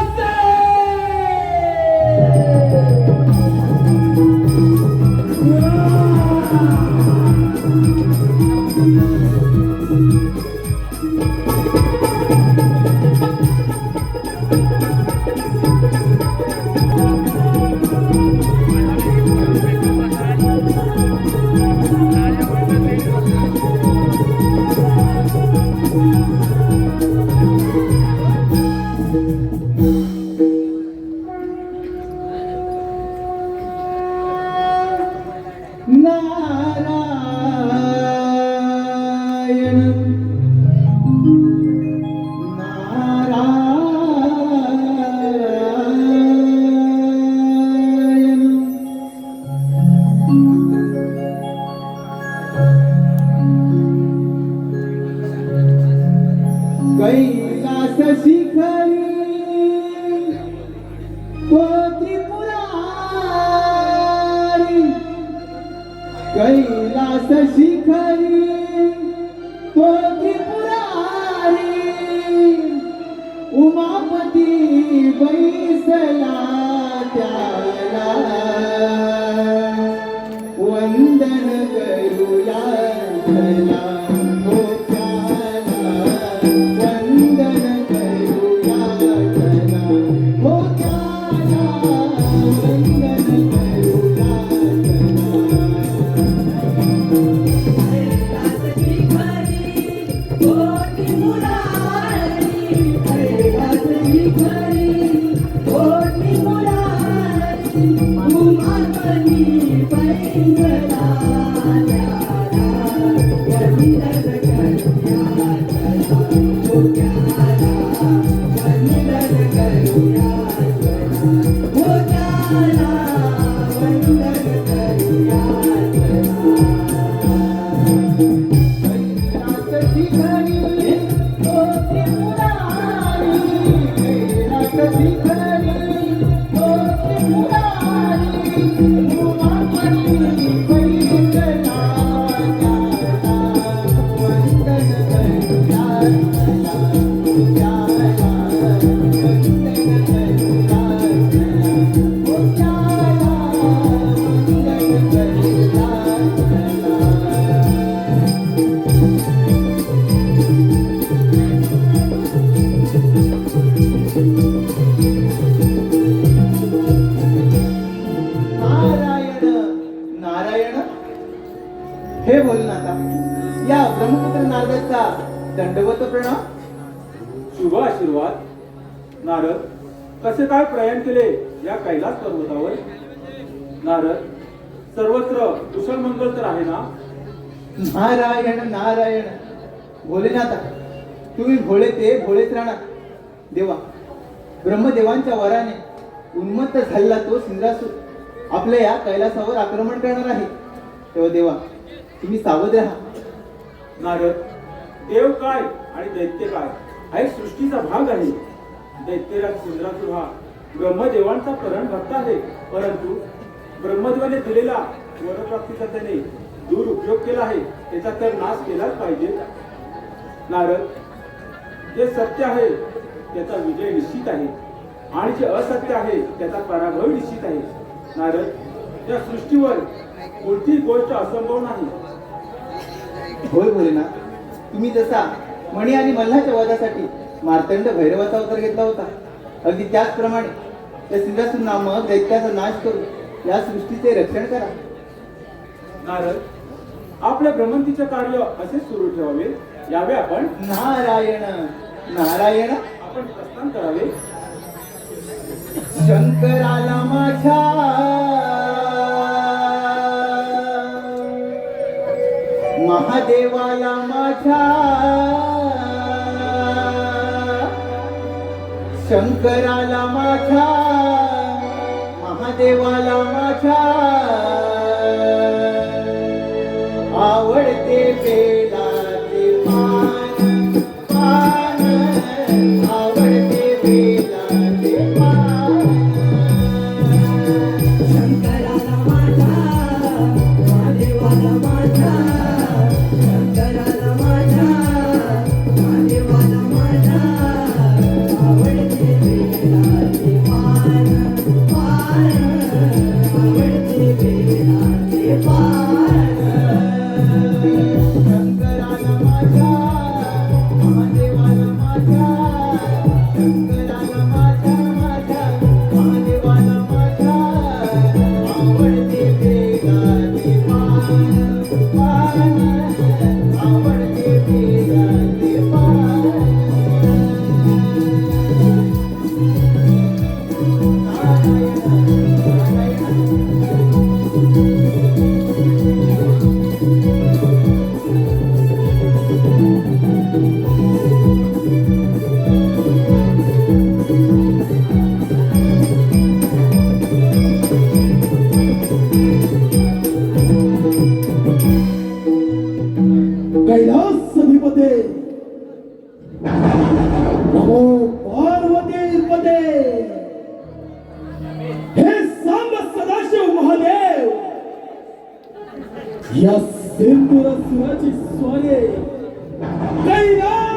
कैलास शिखरी तो त्रिपुरारी कैलास शिखरी तो त्रिपुरारी उमापती बैसला त्याला वंदन करूया त्याला हे बोलनाता या ब्रह्मपुत्र नारदाचा दंडवत प्रणाम. शुभ आशीर्वाद. नारद, कसे काय प्रयाण केले या कैलास पर्वतावर? नारद, सर्वत्र कुशल मंगल तर आहे ना? नारायण नारायण. भोलेनाथा, तुम्ही भोळे ते भोळेच राहणार. देवा, ब्रह्मदेवांच्या वराने उन्मत्त झालेला तो सिंद्रासूर आपल्या या कैलासावर आक्रमण करणार आहे. तेव्हा देवा तुम्ही सावध राहा. नारद, देव काय आणि दैत्य काय हा एक सृष्टीचा भाग आहे. दैत्यराज सिंद्रासूर हा ब्रह्मदेवांचा परण भक्त आहे, परंतु ब्रह्मदेवाने दिलेला वरप्राप्तीचा त्याने दुरुपयोग केला आहे. त्याचा तर नाश केलाच पाहिजे. नारद, जे सत्य आहे त्याचा विजय निश्चित आहे आणि जे असत्य आहे त्याचा पराभव निश्चित आहे. नारद, या सृष्टीवर कोणतीही गोष्ट असंभव नाही. होय भोलेनाथ, तुम्ही जसा मणी आणि मल्हाच्या वधासाठी मार्तंड भैरवाचा अवतार घेतला होता, अगदी त्याचप्रमाणे त्या सिंद्रासूर नामक दैत्याचा नाश करून या सृष्टीचे रक्षण करा. नारद, आपल्या भ्रमंतीचे कार्य असे सुरू ठेवावे. यावे आपण नारायण नारायण. आपण प्रस्थान करावे. शंकराला माझ्या महादेवाला माझ्या शंकराला माझ्या महादेवाला माझ्या आवडते बेलाचे पान पान आवडते बेलाचे पान. शंकराला माझा महादेवाला माझा शंकराला माझा महादेवाला माझा आवडते बेलाचे पान पान आवडते बेलाचे पान. शंकराला माझ्या महादेवाला माझ्या शंकराला माझ्या माझ्या महादेवाला माझ्या आवडते बेलाचे पान पान आवडते बेलाचे पान. कैलास अधिपते नमो पार्वती पते. हे सांब सदाशिव महादेव, या सिंदूरासुराची स्वारी कैलास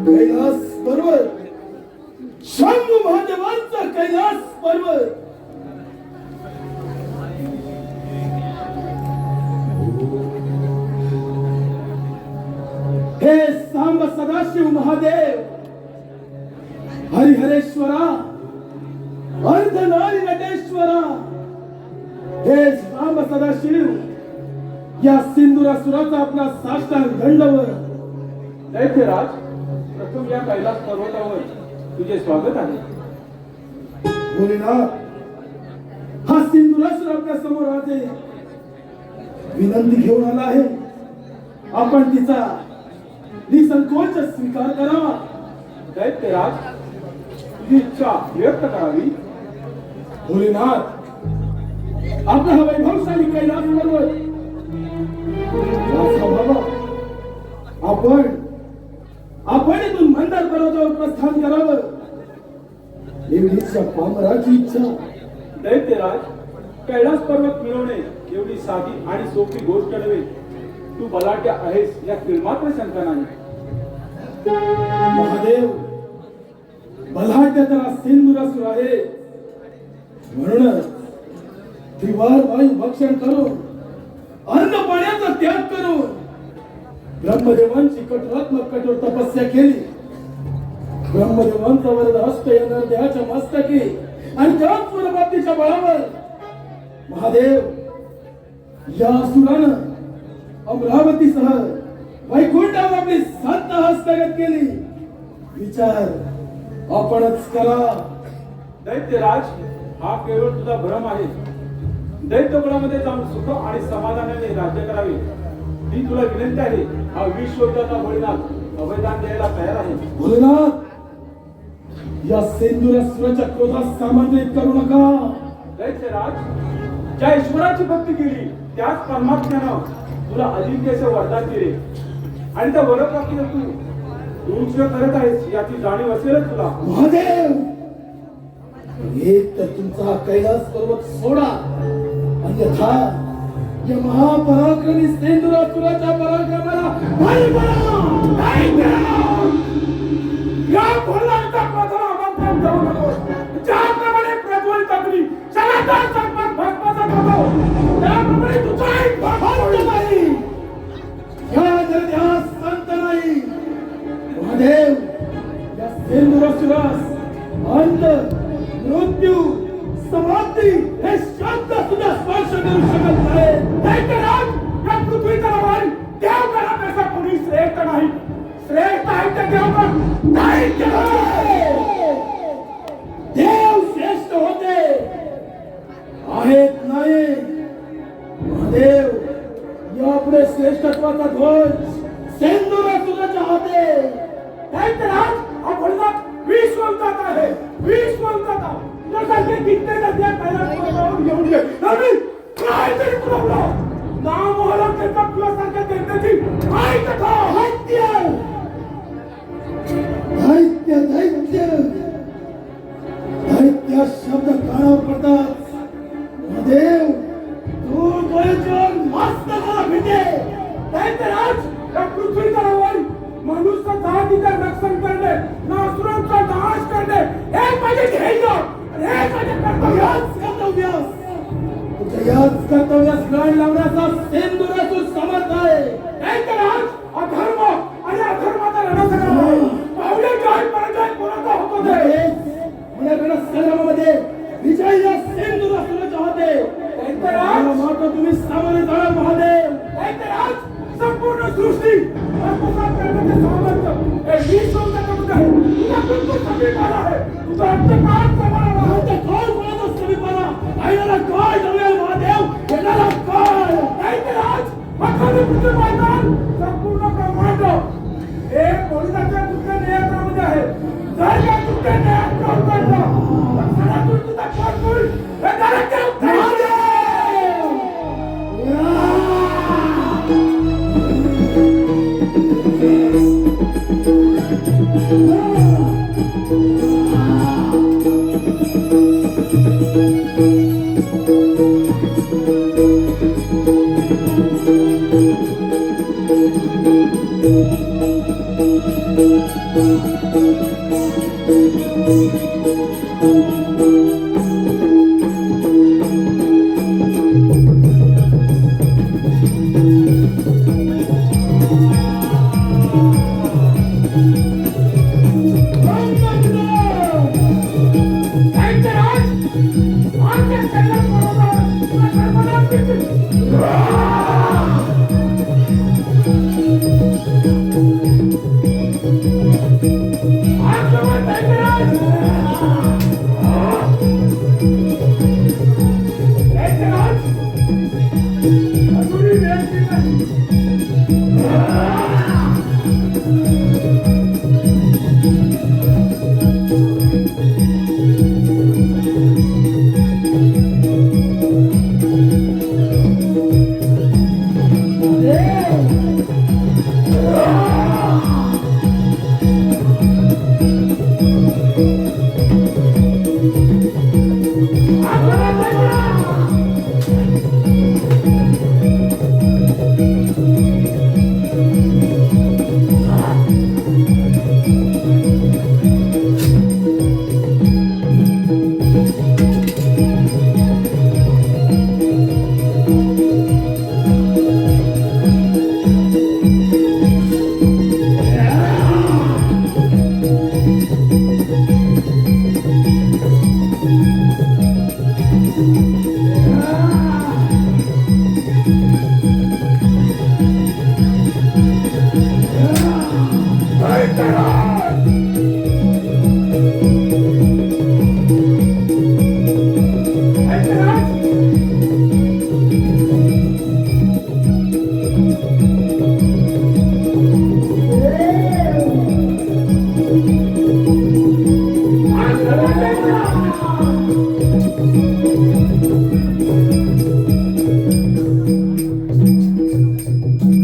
कैलास पर्वत, शंभू महादेवांचा कैलास पर्वत. हे सांब सदाशिव महादेव, हरिहरेश्वरा, अर्धनारी नटेश्वरा. हे सांब सदाशिव, या सिंदुरासुराचा आपला साष्टांग दंडवर. दैत्यराज, प्रथम या कैलास पर्वतावर तुझे स्वागत आहे. भोलेनाथ, हा सिंदुरासुर आपल्या समोर आज विनंती घेऊन आला आहे. आपण तिचा निसंकोच स्वीकार करावा. दैत्यराज, तुझी इच्छा व्यक्त करावी. भोलेनाथ, आपला हा वैभवशाली कैलास पर्वत वाचा बाबा. आपण इथून मंदार पर्वतावर प्रस्थान करावं एवढीच या पामराची इच्छा. दैत्यराज, कैलास पर्वत मिळवणे एवढी साधी आणि सोपी गोष्ट नव्हे. तू बलाढ्य आहेस या किळमात्र शंका नाही. महादेव, बलाढ्य तर हा सिंदुरासुर आहे. म्हणूनच त्रिवार वायू भक्षण करून अन्न पाण्याचा त्याग करून ब्रह्मदेवांची कठोरात्मक कठोर तपस्या केली. ब्रह्मदेवांचा वरद हस्त येणार देहाच्या मस्तकी आणि त्याच पुनर्प्राप्तीच्या बळावर महादेव या असुरानं अमरावतीसह वैकुंठावर आपली सत्ता हस्तगत केली. विचार आपणच करा. दैत्यराज, हा केवळ तुझा भ्रम आहे. दैत्यकुळामध्ये जाऊन सुख आणि समाधानाने राज्य करावे ही तुला विनंती आहे. हा विश्वयुद्धाचा भोलेनाथ अवैधान द्यायला तयार आहे. भोलेनाथ, या सेंदुरासुराच्या क्रोधात सामंत्रित करू नका. दैत्यराज, ज्या ईश्वराची भक्ती केली त्याच परमात्म्यानं तुला अजिंक्यचे वरदान दिले आणि त्या वरप्राप्तीला तू दुरुपयोग करत आहेस याची जाणीव असेलच तुला. महादेव, एक तर तुमचा कैलास पर्वत सोडा, अन्यथा या महापराक्रमी सेंदुरासुराच्या पराक्रमाला बळी पडा. नाही करा. या भोलाचा क्रोधाला आमंत्रण देऊ नको. ज्याप्रमाणे प्रज्वलित अग्नी सनातन संपत भस्मसात होतो त्याप्रमाणे तुझाही भाग्य नाही. या जगद्यास संत नाही. महादेव, या सेंदुरासुरास अंत, मृत्यू, समाप्ती हे शब्द सुद्धा स्पर्श करू शकत नाही. दैत्यराज, या पृथ्वीचा राज देवगणापेक्षा कोणी श्रेष्ठ नाही. श्रेष्ठ आहे ते देवगण दैत्य. देव श्रेष्ठ होते आहेत नाही. महादेव, यापुढे श्रेष्ठत्वाचा ध्वज सेंदुरासुराच्या हाते. दैत्यराज, हा भोलेनाथ विश्वयुद्धात आहे. विश्वयुद्धात तुझ्यासारखे कित्येक नद्या कैलास पर्वतावरून घेऊन ये. नाही, काहीतरी प्रॉब्लेम. नामोहरमतेचा तुझ्यासारख्या दैत्याची काय कथा. दैत्य दैत्य दैत्य शब्द कानावर पडतात. महादेव, तू बळीचोर मस्तकाला भिते. दैत्यराज, या पृथ्वीचा रावण मनुष्य जातीचं रक्षण करणे, नासुरांचा नाश करणे हे माझे ध्येय आणि हे माझे कर्तव्य. तुझ्या याच कर्तव्यास गाण लावण्याचा सेंदुरासुर समर्थ आहे. दैत्यराज, अधर्म आणि अधर्माचा रणसंग्राम पावले जाईपर्यंत कोणाचा होतो ते. माझ्याकडे संग्रामामध्ये विजय या सेंदुरासुराच्या हाते. दैत्यराज, मात्र तुम्ही सामोरे जाणार. महादेव, दैत्यराज, संपूर्ण सृष्टी आत्मसात करण्याचे सामर्थ्य हे विश्वयुद्धामध्ये आहे. तुझा बिलकुल समीपाला आहे. तुझा अंतकाळ समोर आला आहे. काय बोलतो समीपाला? आईला काय झाले? महादेव, येणारा काय? दैत्यराज, अखंड पृथ्वी मैदान संपूर्ण ब्रह्मांड हे भोलेनाथच्या तुझ्या नियंत्रणामध्ये आहे. जर या तुझ्या नियंत्रणात पडलं तर सणातून तुझा कोण होईल हे नरकात उतरेल. महादेव,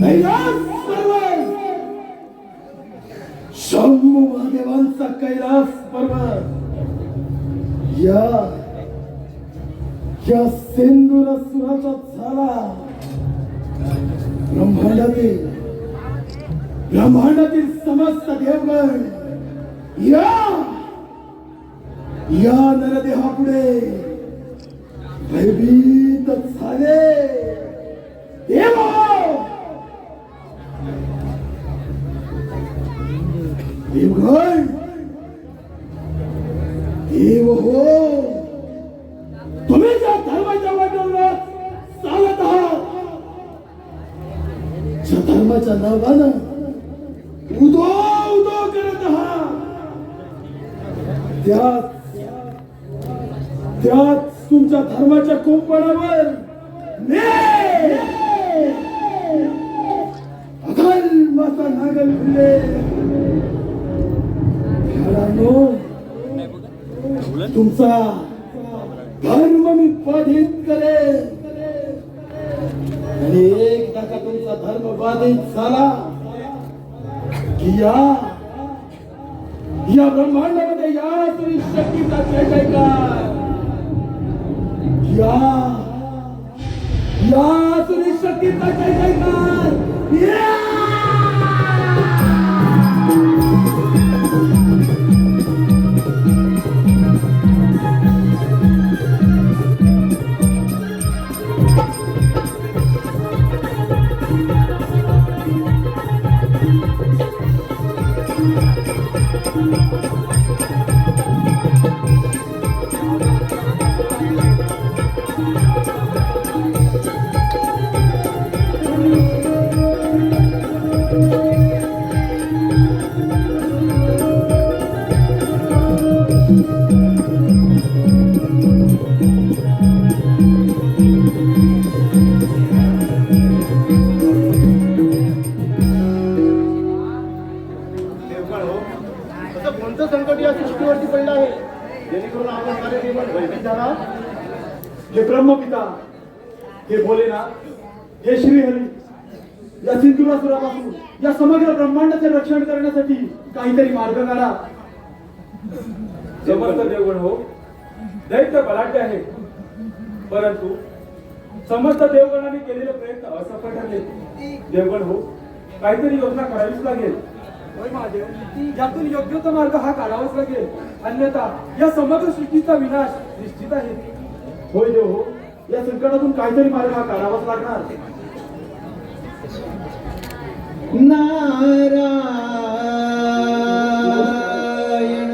कैलास पर्वत, शंभू महादेवांचा कैलास पर्वत या सेंदुरासुराचा झाला ब्रह्मांडातील समस्त देवगण या नरदेहापुढे भयभीत झाले. देवा देवगण देव हो, तुम्ही ज्या धर्माच्या वाटेवर चालत आहात, ज्या धर्माच्या नावानं उदो उदो करत आहात, त्याच तुमच्या धर्माच्या कोंपणावर अधर्माचा नागल फिरले. खेळांनो, तुमचा धर्म मी बाधित करेन आणि एकदा का तुमचा धर्म बाधित झाला की या ब्रह्मांडामध्ये या तुरी शक्तीचा जय जयकार, या तुरी शक्तीचा जय जयकार. देवगण हो, असं कोणतं संकट या सृष्टीवरती पडलं आहे जेणेकरून आपण सारे देवगण भयभीत झाला. हे ब्रह्मपिता, हे भोलेनाथ, हे श्रीहरी, या सिंधुरासुरापासून या समग्र ब्रह्मांडाचे रक्षण करण्यासाठी काहीतरी मार्ग काढा. समर्थ देवगण हो, दैत्य बलाढ्य आहे, परंतु समस्त देवगणांनी केलेले प्रयत्न असफल ठरले. देवगण हो, काहीतरी योजना करावीच लागेल. होय महादेव, यातून योग्य तो मार्ग हा काढावाच लागेल, अन्यथा या समग्र सृष्टीचा विनाश निश्चित आहे. होय देव हो, या संकटातून काहीतरी मार्ग हा काढावाच लागणार. नारायण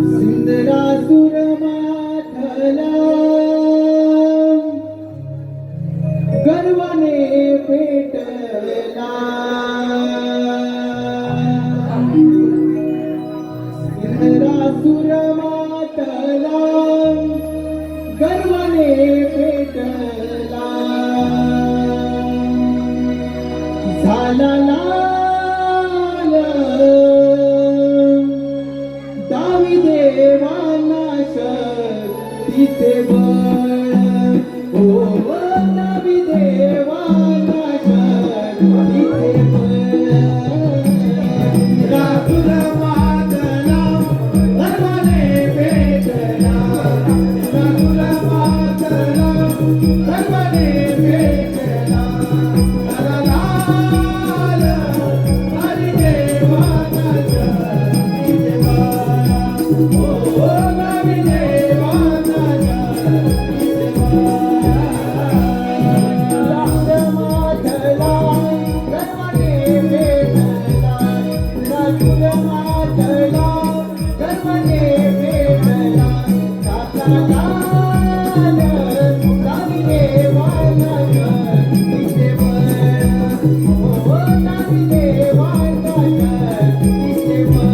सिंधरासुर माथला गर्वाने पेटला. सिंधरासुर माथला गर्वाने पेटला. झाला लाल दावी देवाना शक्तीचे बळ, हो दावी देवाना शक्तीचे बळ. रासुर मातला धर्माने पेटला, रासुर मातला धर्माने पेटला. झाला लाल दावी देवाना शक्तीचे बळ, हो दावी देवाना शक्तीचे बळ. रासुर मातला धर्माने पेटला, रासुर मातला धर्माने पेटला. झाला लाल दावी देवाना शक्तीचे बळ, हो दावी देवाना शक्तीचे बळ.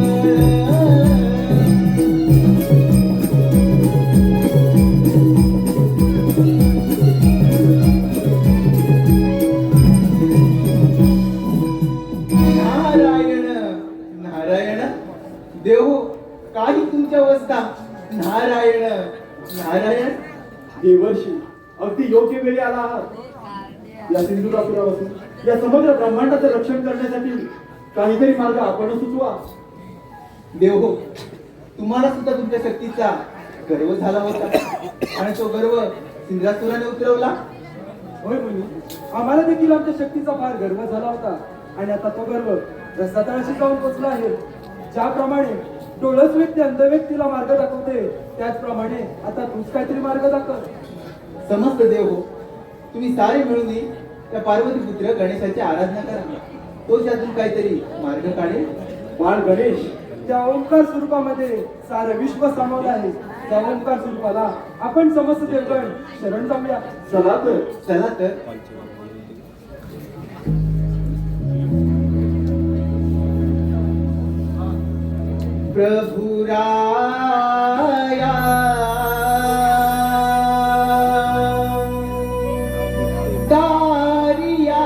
नारायण नारायण देव काही तुमची अवस्था. नारायण नारायण. देवर्षी अगदी योग्य वेळी आला आहात. या सिंधुरापुरापासून या समग्र ब्रह्मांडाचं रक्षण करण्यासाठी काहीतरी मार्ग आपण सुचवा. देव तुम्हाला सुद्धा तुमच्या शक्तीचा गर्व झाला होता आणि तो गर्व सिंधुरासुराने उतरवला. होय मुनी, आम्हाला देखील आमच्या शक्तीचा फार गर्व झाला होता आणि आता तो गर्व रसातळाशी जाऊन पोचला आहे. ज्याप्रमाणे डोळस व्यक्ती अंध व्यक्तीला मार्ग दाखवते, त्याचप्रमाणे आता तूच काहीतरी मार्ग दाखव. समस्त देव हो, तुम्ही सारे मिळून त्या पार्वती पुत्र गणेशाची आराधना करा. तो त्यातून काहीतरी मार्ग काढेल. बाळ गणेश, त्या ओंकार स्वरूपामध्ये सारं विश्व सामावलं आहे. त्या ओंकार स्वरूपाला आपण समस्त देवगण शरण जाऊया. चला तर. चला तर. प्रभु राया तारिया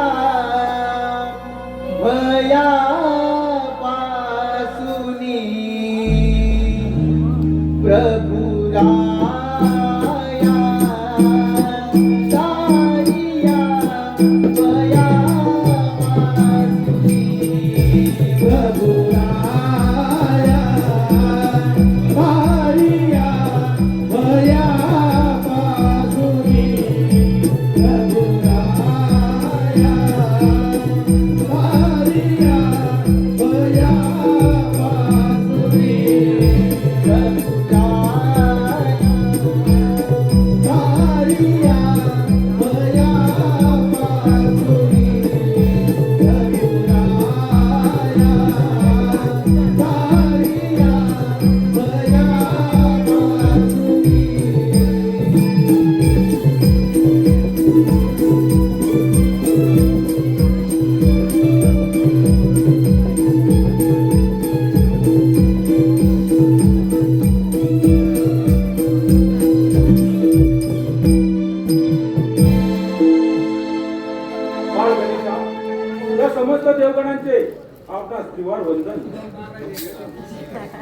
भया पासुनी. प्रभु राया तारिया भया पासुनी. प्रभु राया तारिया भया पासुनी. प्रभु राया तारिया भया पासुनी. प्रभु तारिया भया पासुनी. प्रभु राया तारिया भया बाळ गणेशा, या समस्त देवगणांचे आपणास त्रिवार वंदन.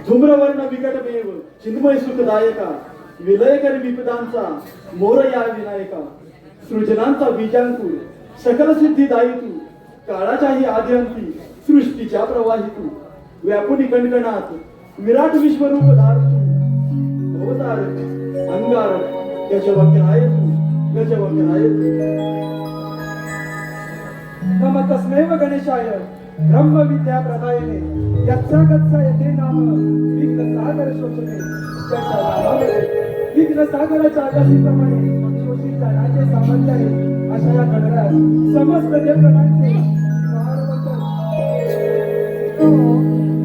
धूम्रवर्ण विकटमेव चिन्मय सुखदायका. विलयकर विपदांचा मोरया विनायका. सृजनांचा बीजांकुर सकल सिद्धिदायी तू. काळाच्याही आद्यंती सृष्टीच्या प्रवाही तू. व्यापुनी कणकणात विराट विश्वरूप धार तू. भवतारक अंगारक गजवक्राय तू. गजवक्राय तू. नम तस्मैव गणेशाय ब्रह्म विद्या प्रदायने. यच्चा गच्चा येथे नाम विघ्न सागर शोषणे. त्याच्या नावामध्ये विघ्न सागराच्या आकाशीप्रमाणे शोषित जाण्याचे सामर्थ्य आहे. अशा या गणरात समस्त देवगणांचे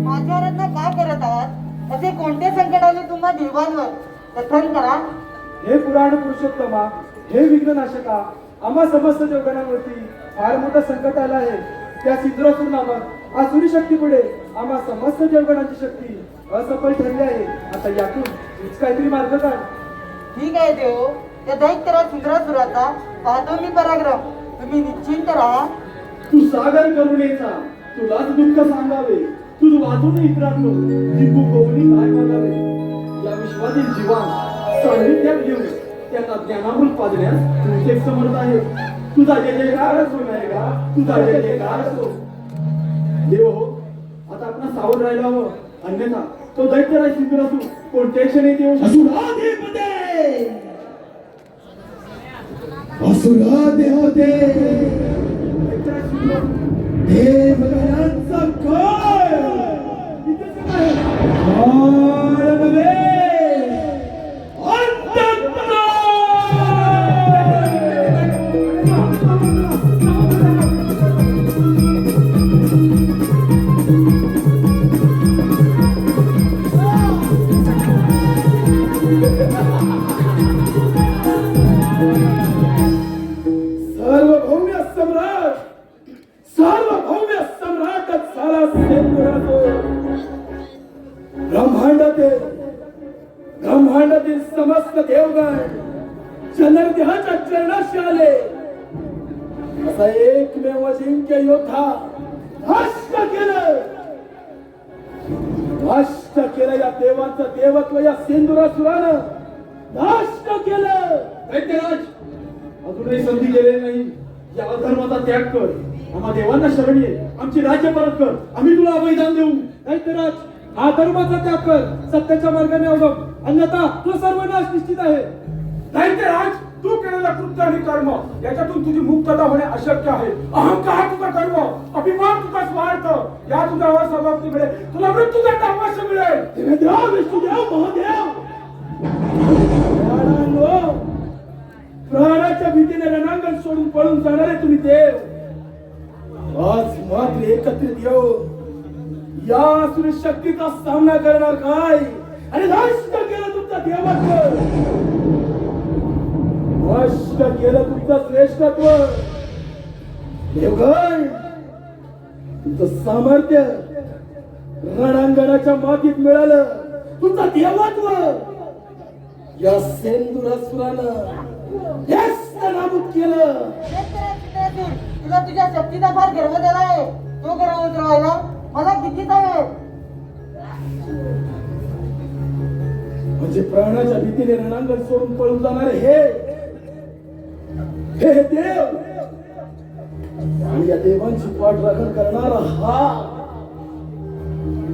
माझ्या रत्न का करत आहात? असे कोणते संकट आले तुम्हा देवांवर? कथन करा. हे पुराण पुरुषोत्तमा, हे विघ्ननाशका, आम्हा समस्त देवगणांवरती फार मोठं संकट आलं आहे. त्या सिंधुरासुर नामक आसुरी शक्तीपुढे आम्हा समस्त देवगणांची शक्ती असफल ठरली आहे. आता यातून तूच काहीतरी मार्ग काढ. ठीक आहे देव, त्या दैत्यराज इंद्रासुराचा पाहतो मी पराक्रम. तुम्ही निश्चिंत राहा. तू सागर करुणेचा तुलाच दुःख सांगावे. तुझ वाचून इतरांनो लिंबू कोवणी काय मागावे. या विश्वातील जीवन सान्निध्यात घेऊन त्यांना ज्ञानामृत पाजण्यास तूच एक समर्थ आहे. तुझा जय जयकार असो नायका. तुझा जय जयकार असो. देव हो, आता आपण सावध राहायला हवं. अन्यथा तो दैत्यराज सिंधुरासुर कोणत्याही क्षणी येऊ शकतो. असुराधिपते असुराधिपते दैत्यराज सिंधुरासुर देवगणांचा काय इथेच काय? नव्हे सार्वभौम्य सम्राटच झाला सिंधुरासुर. ब्रह्मांडातील समस्त देवगण जनार्दनाच्या चरणाशी आले. असा एकमेव अजिंक्य योद्धा नष्ट केलं. नष्ट केलं या देवाचं देवत्व या सिंधुरासुरानं नष्ट केलं. दैत्यराज अजूनही संधी गेलेली नाही. या अधर्माचा त्याग कर. आम्हा देवांना शरण ये. आमची राज्य परत कर. आम्ही तुला अभयदान देऊ. दैत्यराज हा धर्माचा त्याग कर, सत्याच्या मार्गाने अवलंब, अन्यथा तो सर्वनाश निश्चित आहे. दैत्यराज तू केलेलं कृत्य आणि कर्म याच्यातून तुझी मुक्तता होणे अशक्य आहे. अहंकार तुझा कर्म, अभिमान तुझा स्वार्थ, या तुझ्या असमाप्तीमुळे तुला मृत्यूदंड अवश्य मिळेल. देवदेव विष्णुदेव महादेव प्राणांनो, प्राणाच्या भीतीने रणांगण सोडून पळून जाणारे तुम्ही देव आज मात्र एकत्रित येऊन या असुरी शक्तीचा सामना करणार काय? आणि नष्ट केलं तुमचं देवत्व, नष्ट केलं तुमचं श्रेष्ठत्व. देवगण तुमचं सामर्थ्य रणांगणाच्या मातीत मिळालं. तुमचं देवत्व या सेंदुरासुरानं नाबूद केलं. तुला तुझ्या शक्तीचा फार गर्व झाला आहे. तो गर्व उतरवायला मला कितीच आहे. म्हणजे प्राणाच्या भीतीने रणांगण सोडून पळून जाणारे हे देव आणि या देवांची पाठराखण करणारा हा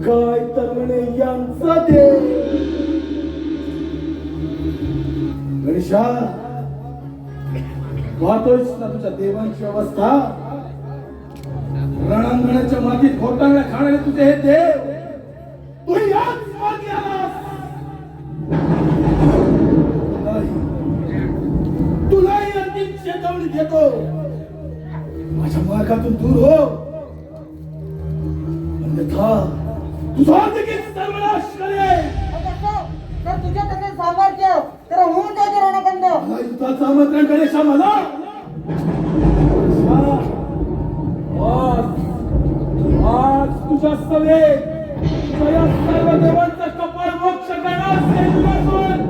काय तरणे यांचा देव. गणेशा पाहतोयस ना तुझ्या देवांची अवस्था. रणांगणाच्या मातीत घोटाळ्या खाणारे तुझे हे देव. तू याच मागे आलास. तुलाही अंतिम चेतावणी देतो. माझ्या मार्गातून दूर हो, अन्यथा तुझा देखील सर्वनाश करेल. तर तुझ्या तसे सामर्थ्य तर होऊन जाते रणकंद. मला युद्धाचं आमंत्रण गणेशा मला. आज तुझ्या सवे तुझ्या सर्व देवांचं कपाळ मोक्ष करणार सेंदुरासुर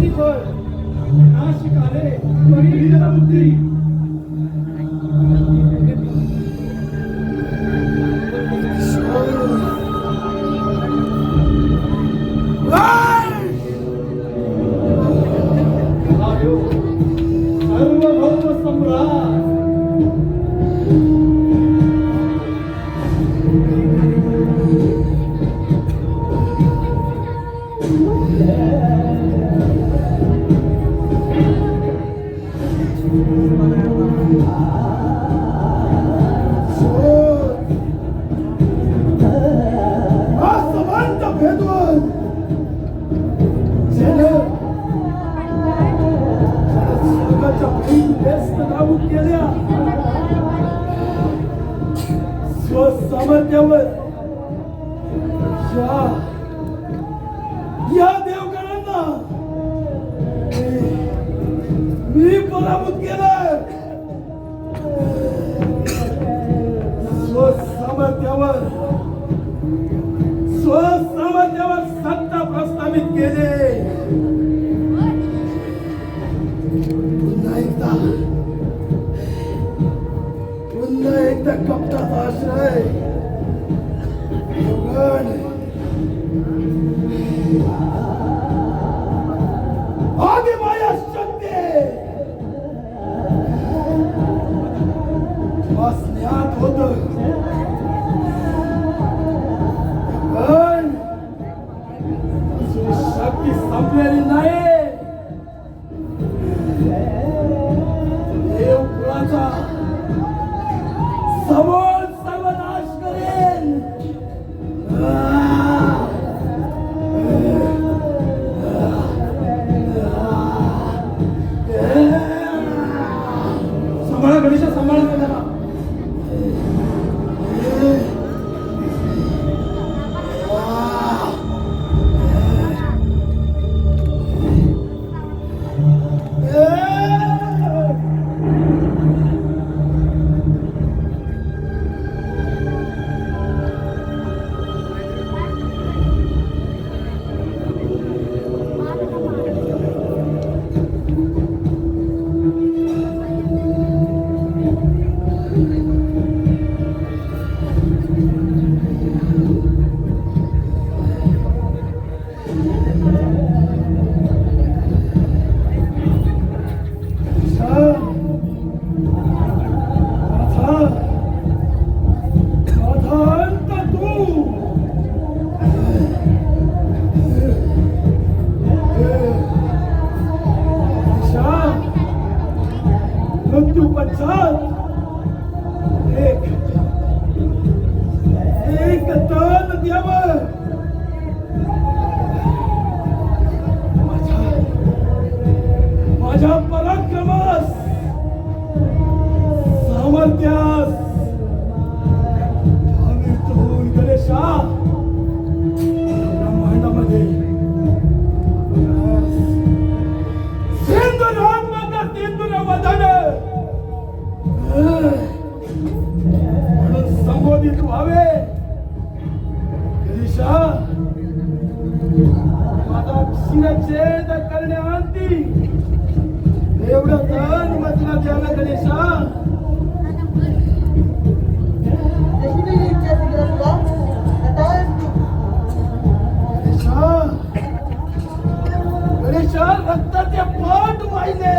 विनाशी फळ विनाशी काले परिणी बुद्धी सार्वभौम सम्राट असमानता भेदून स्वर्गाच्या भूत व्यस्त नाबूद केल्या स्वसामर्थ्यावर या देवगणांना मी पराभूत केलं स्वसामर्थ्यावर सत्ता प्रस्थापित केले पुन्हा एकदा कपटाचा आश्रय देवगण आधी माया शक्ती बसण्यात होत पण शक्ती संपलेली नाही देवकुळाचा समोर सर्वनाश करेन सांभाळा गणेशा सांभाळा त्याला मृत्यू पश्चात एक तन द्यावं माझ्या पराक्रमास सामर्थ्यास अमृत होऊन गणेशा ब्रह्मांडामध्ये म्हणून संबोधित व्हावे गणेशा माझा शिरच्छेद करण्याअंती एवढं तन मजला द्यावं गणेशा जशी तुझी इच्छा असेल तुला गणेशा गणेशा रक्ताचे पाठ वाहिले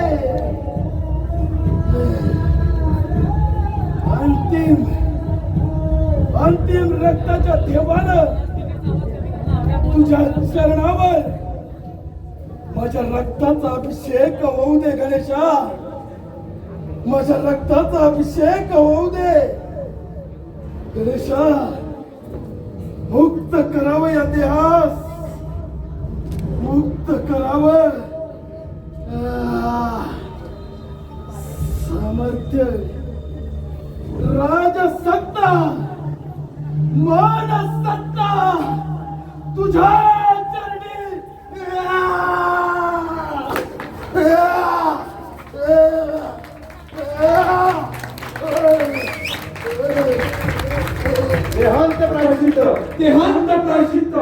अंतिम रक्ताच्या देवानं तुझ्या चरणावर माझ्या रक्ताचा अभिषेक होऊ दे गणेशा माझ्या रक्ताचा अभिषेक होऊ दे गणेशा मुक्त करावं या देहास मुक्त करावं सामर्थ्य राजसत्ता मानसत्ता तुझ्या चरणी देहांत प्रायश्चित्त देहांत प्रायश्चित्त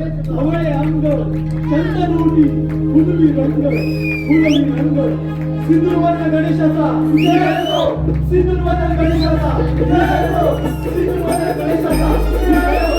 अवळे अंग चंदन उडी फुलवी रंग फुलवी रंग सिंदूरवर्ण गणेशाचा सिंदूरवर्ण गणेशाचा सिंदूरवर्ण गणेशाचा